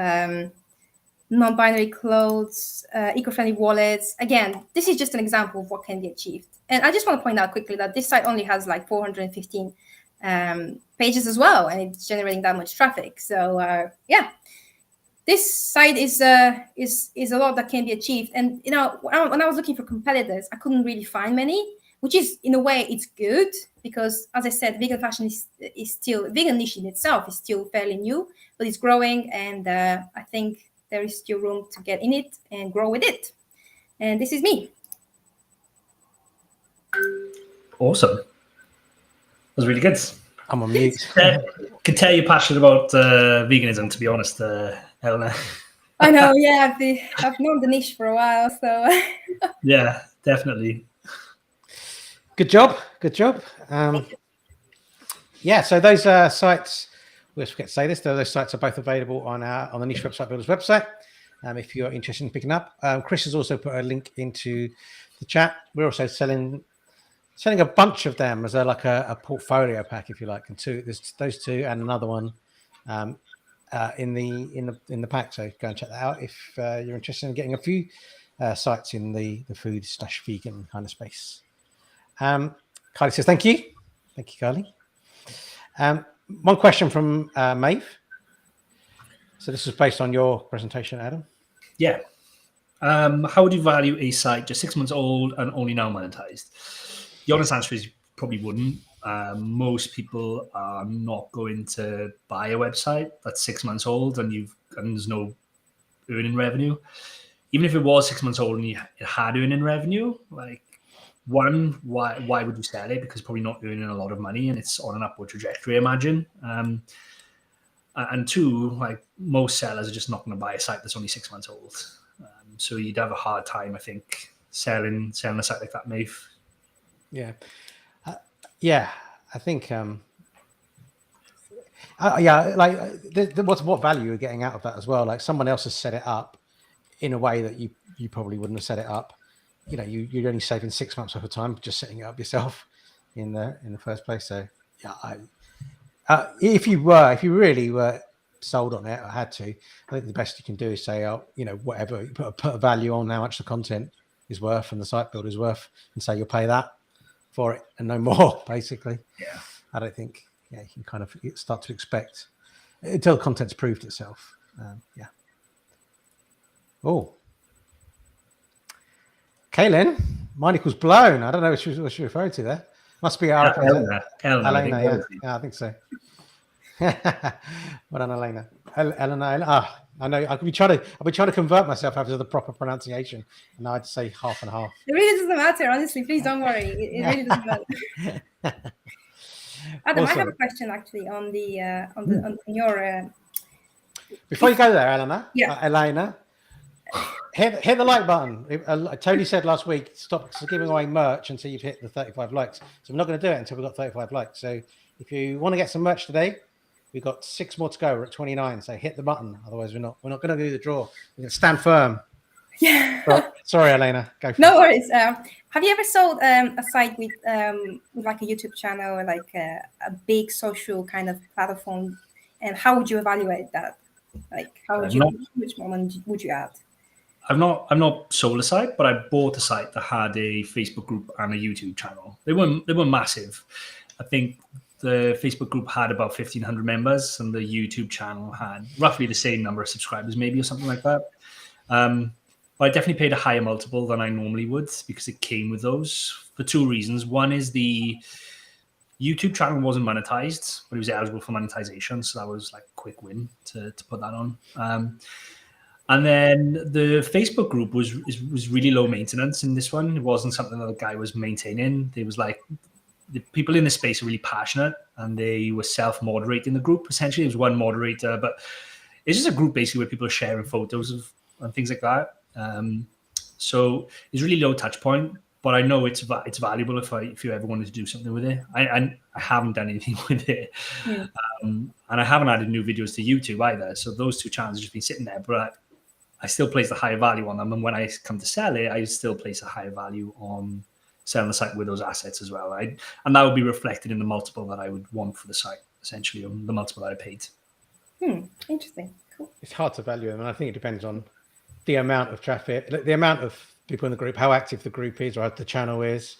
non-binary clothes, eco-friendly wallets. Again, this is just an example of what can be achieved. And I just want to point out quickly that this site only has like 415 pages as well, and it's generating that much traffic. So yeah, this site is a lot that can be achieved. And you know, when I was looking for competitors, I couldn't really find many, which is, in a way, it's good, because as I said, vegan fashion is still, vegan niche in itself is still fairly new, but it's growing, and I think there is still room to get in it and grow with it. And this is me. Awesome. That was really good. I'm on mute. Can tell you're passionate about veganism, to be honest, Eleanor. I know, yeah, I've known the niche for a while, so. Yeah, definitely. Good job. Yeah, so those sites, we always forget to say this, those sites are both available on the Niche Website Builders website, if you're interested in picking up. Chris has also put a link into the chat. We're also selling a bunch of them as a portfolio pack, if you like, and there's those two and another one in the pack. So go and check that out if you're interested in getting a few sites in the food/vegan kind of space. Kylie says thank you, Kylie. One question from Maeve. So this is based on your presentation, Adam. Yeah. How would you value a site just 6 months old and only now monetized? The honest answer is you probably wouldn't. Most people are not going to buy a website that's 6 months old and there's no earning revenue. Even if it was 6 months old and it had earning revenue, like, one, why would you sell it? Because it's probably not earning a lot of money and it's on an upward trajectory, I imagine. And two, like, most sellers are just not going to buy a site that's only 6 months old. So you'd have a hard time, I think, selling a site like that, Maeve. Yeah. I think, what value you're getting out of that as well. Like, someone else has set it up in a way that you probably wouldn't have set it up. You know, you're only saving 6 months worth of time just setting it up yourself in the first place. So yeah, if you really were sold on it or had to, I think the best you can do is say, whatever, you put a value on how much the content is worth and the site builder is worth, and say you'll pay that for it and no more, basically. Yeah. I don't think you can kind of start to expect until the content's proved itself. Yeah. Oh. Kaylin, mine equals blown. I don't know what she's referring to there. Must be our Elena. Yeah, I think so. Well done, Elena. Elena. I know. I've been trying to convert myself after the proper pronunciation, and now I'd say half and half. It really doesn't matter, honestly. Please don't worry. It really doesn't matter. Adam, awesome. I have a question actually on your. Before you go there, Elena. Yeah. Elena. Hit the like button. Tony said last week, stop giving away merch until you've hit the 35 likes. So we're not going to do it until we've got 35 likes. So if you want to get some merch today, we've got 6 more to go. We're at 29. So hit the button. Otherwise, we're not going to do the draw. We're going to stand firm. Yeah. Sorry, Elena. Go for it. No worries. Have you ever sold a site with like a YouTube channel or like a big social kind of platform? And how would you evaluate that? Like, how would which moment would you add? I've not sold a site, but I bought a site that had a Facebook group and a YouTube channel. They were massive. I think the Facebook group had about 1,500 members, and the YouTube channel had roughly the same number of subscribers, maybe, or something like that. But I definitely paid a higher multiple than I normally would because it came with those for two reasons. One is the YouTube channel wasn't monetized, but it was eligible for monetization. So that was like a quick win to put that on. And then the Facebook group was really low maintenance in this one. It wasn't something that the guy was maintaining. It was like the people in the space are really passionate, and they were self-moderating the group. Essentially, it was one moderator, but it's just a group basically where people are sharing photos of and things like that. So it's really low touch point, but I know it's valuable if you ever wanted to do something with it. I haven't done anything with it, and I haven't added new videos to YouTube either. So those two channels have just been sitting there, but I still place the higher value on them. And when I come to sell it, I still place a higher value on selling the site with those assets as well. And that would be reflected in the multiple that I would want for the site, essentially, on the multiple that I paid. Interesting. Cool. It's hard to value them, and I think it depends on the amount of traffic, the amount of people in the group, how active the group is, or how the channel is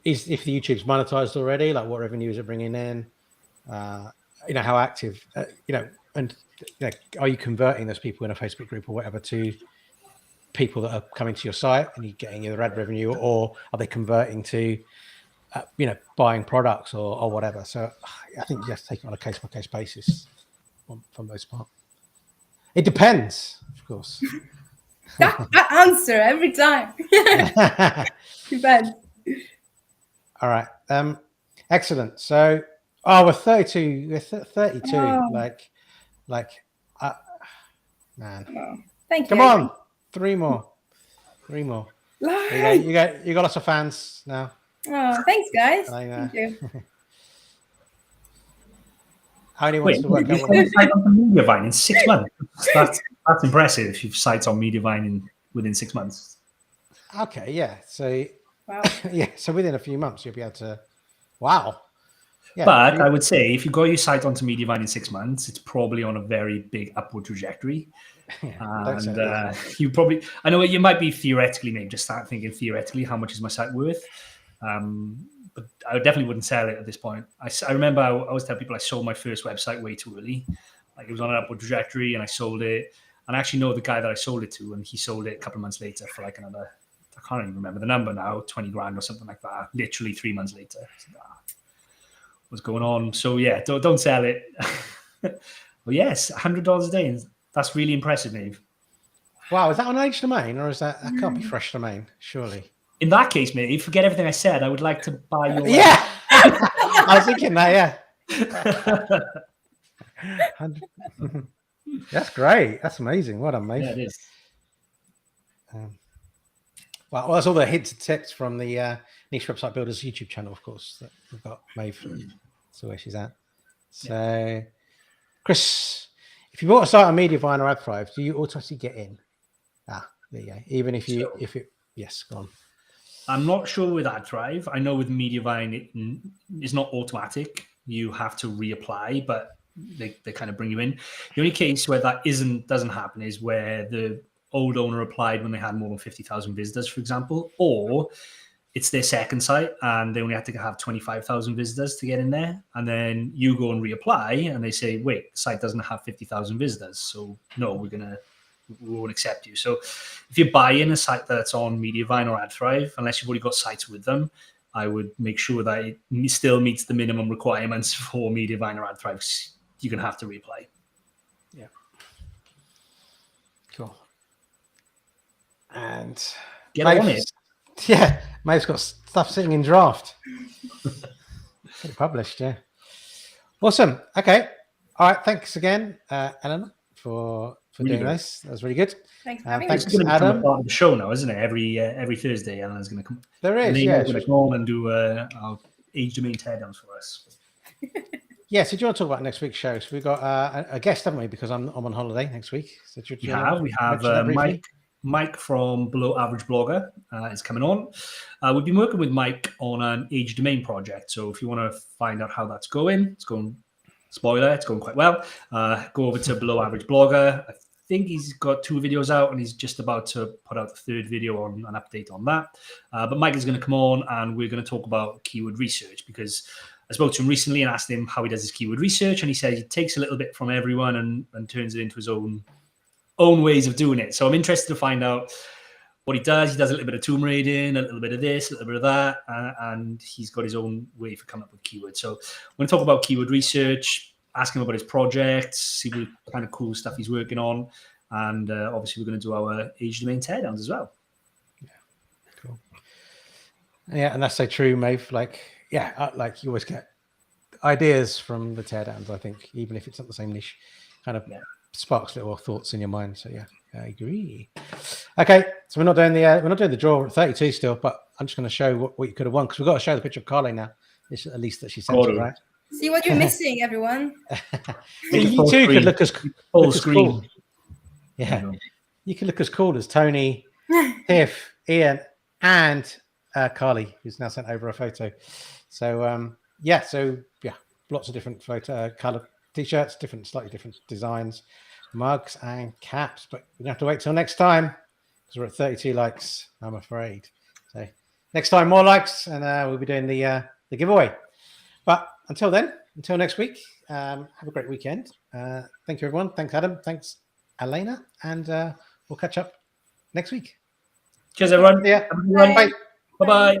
if the YouTube's monetized already, like what revenue is it bringing in, how active, and are you converting those people in a Facebook group or whatever to people that are coming to your site and you're getting either ad revenue, or are they converting to, buying products or whatever? So I think you have to take it on a case-by-case basis for the most part. It depends, of course. That answer every time. Depends. All right. Excellent. So, we're 32. We're 32. Oh. Man. Oh, thank you. Come on. Three more. You Live. got lots of fans now. Oh, thanks, guys. Thank you. How many wants to work out? You've sites on Mediavine in 6 months. That's impressive. If you've sites on Mediavine within 6 months. Okay, yeah. So, Wow. yeah. So within a few months, you'll be able to. Wow. Yeah, but I would say if you got your site onto Mediavine in 6 months, it's probably on a very big upward trajectory. And you probably, I know you might be theoretically, maybe just start thinking theoretically, how much is my site worth? But I definitely wouldn't sell it at this point. I remember I always tell people I sold my first website way too early. Like, it was on an upward trajectory and I sold it. And I actually know the guy that I sold it to, and he sold it a couple of months later for like another, I can't even remember the number now, 20 grand or something like that. Literally 3 months later. What's going on? So yeah, don't sell it. Well, yes, $100 a day. That's really impressive, Nave. Wow, is that on Age Domain, or is that can't be Fresh Domain, surely? In that case, mate, forget everything I said. I would like to buy your. Yeah, I was thinking that. Yeah, that's great. That's amazing. What a mate. Yeah, it is. Well, that's all the hints and tips from the Niche Website Builders YouTube channel, of course, that we've got Maeve. That's where she's at. So, Chris, if you bought a site on Mediavine or AdThrive, do you automatically get in? There you go. Even if yes, go on. I'm not sure with AdThrive. I know with Mediavine, it's not automatic. You have to reapply, but they kind of bring you in. The only case where that doesn't happen is where the old owner applied when they had more than 50,000 visitors, for example, or it's their second site and they only had to have 25,000 visitors to get in there. And then you go and reapply and they say, wait, the site doesn't have 50,000 visitors. So no, we won't accept you. So if you buy in a site that's on Mediavine or AdThrive, unless you've already got sites with them, I would make sure that it still meets the minimum requirements for Mediavine or AdThrive. You're going to have to reapply. Yeah. Cool. And get on it. Yeah, Maeve's got stuff sitting in draft. Get it published, yeah. Awesome. Okay. All right. Thanks again, Eleanor, for doing this. That was really good. Thanks for having thanks, It's going to become Adam. a part of the show now, isn't it? Every Thursday, Eleanor's going to come. There is, Eleanor's going to come on and do our age domain teardowns for us. Yeah, so do you want to talk about next week's show? So we've got a guest, haven't we? Because I'm on holiday next week. So We have Mike from Below Average Blogger is coming on. We've been working with Mike on an age domain project. So if you want to find out how that's going, it's going, spoiler, it's going quite well. Go over to Below Average Blogger. I think he's got 2 videos out and he's just about to put out the 3rd video on an update on that. But Mike is going to come on and we're going to talk about keyword research, because I spoke to him recently and asked him how he does his keyword research, and he said he takes a little bit from everyone and turns it into his own ways of doing it. So I'm interested to find out what he does a little bit of tomb raiding, a little bit of this, a little bit of that, and he's got his own way for coming up with keywords. So we're going to talk about keyword research, ask him about his projects, see what kind of cool stuff he's working on, and obviously we're going to do our age domain teardowns as well. Yeah, cool. Yeah, and that's so true, Maeve. Like, yeah, like you always get ideas from the teardowns. I think even if it's not the same niche, kind of sparks little thoughts in your mind. So yeah, I agree. Okay, so we're not doing the draw at 32 still, but I'm just going to show what you could have won because we've got to show the picture of Carly now. It's at least that she sent it, right? See what you're missing, everyone. You too could look as cool. Yeah, you could look as cool as Tony, Tiff, Ian, and Carly, who's now sent over a photo. So lots of different color t-shirts, slightly different designs, mugs and caps. But we have to wait till next time because we're at 32 likes, I'm afraid. So next time, more likes, and we'll be doing the giveaway. But until then, until next week, have a great weekend. Thank you, everyone. Thanks, Adam. Thanks, Elena. And we'll catch up next week. Cheers, everyone. Yeah. Bye. Bye-bye.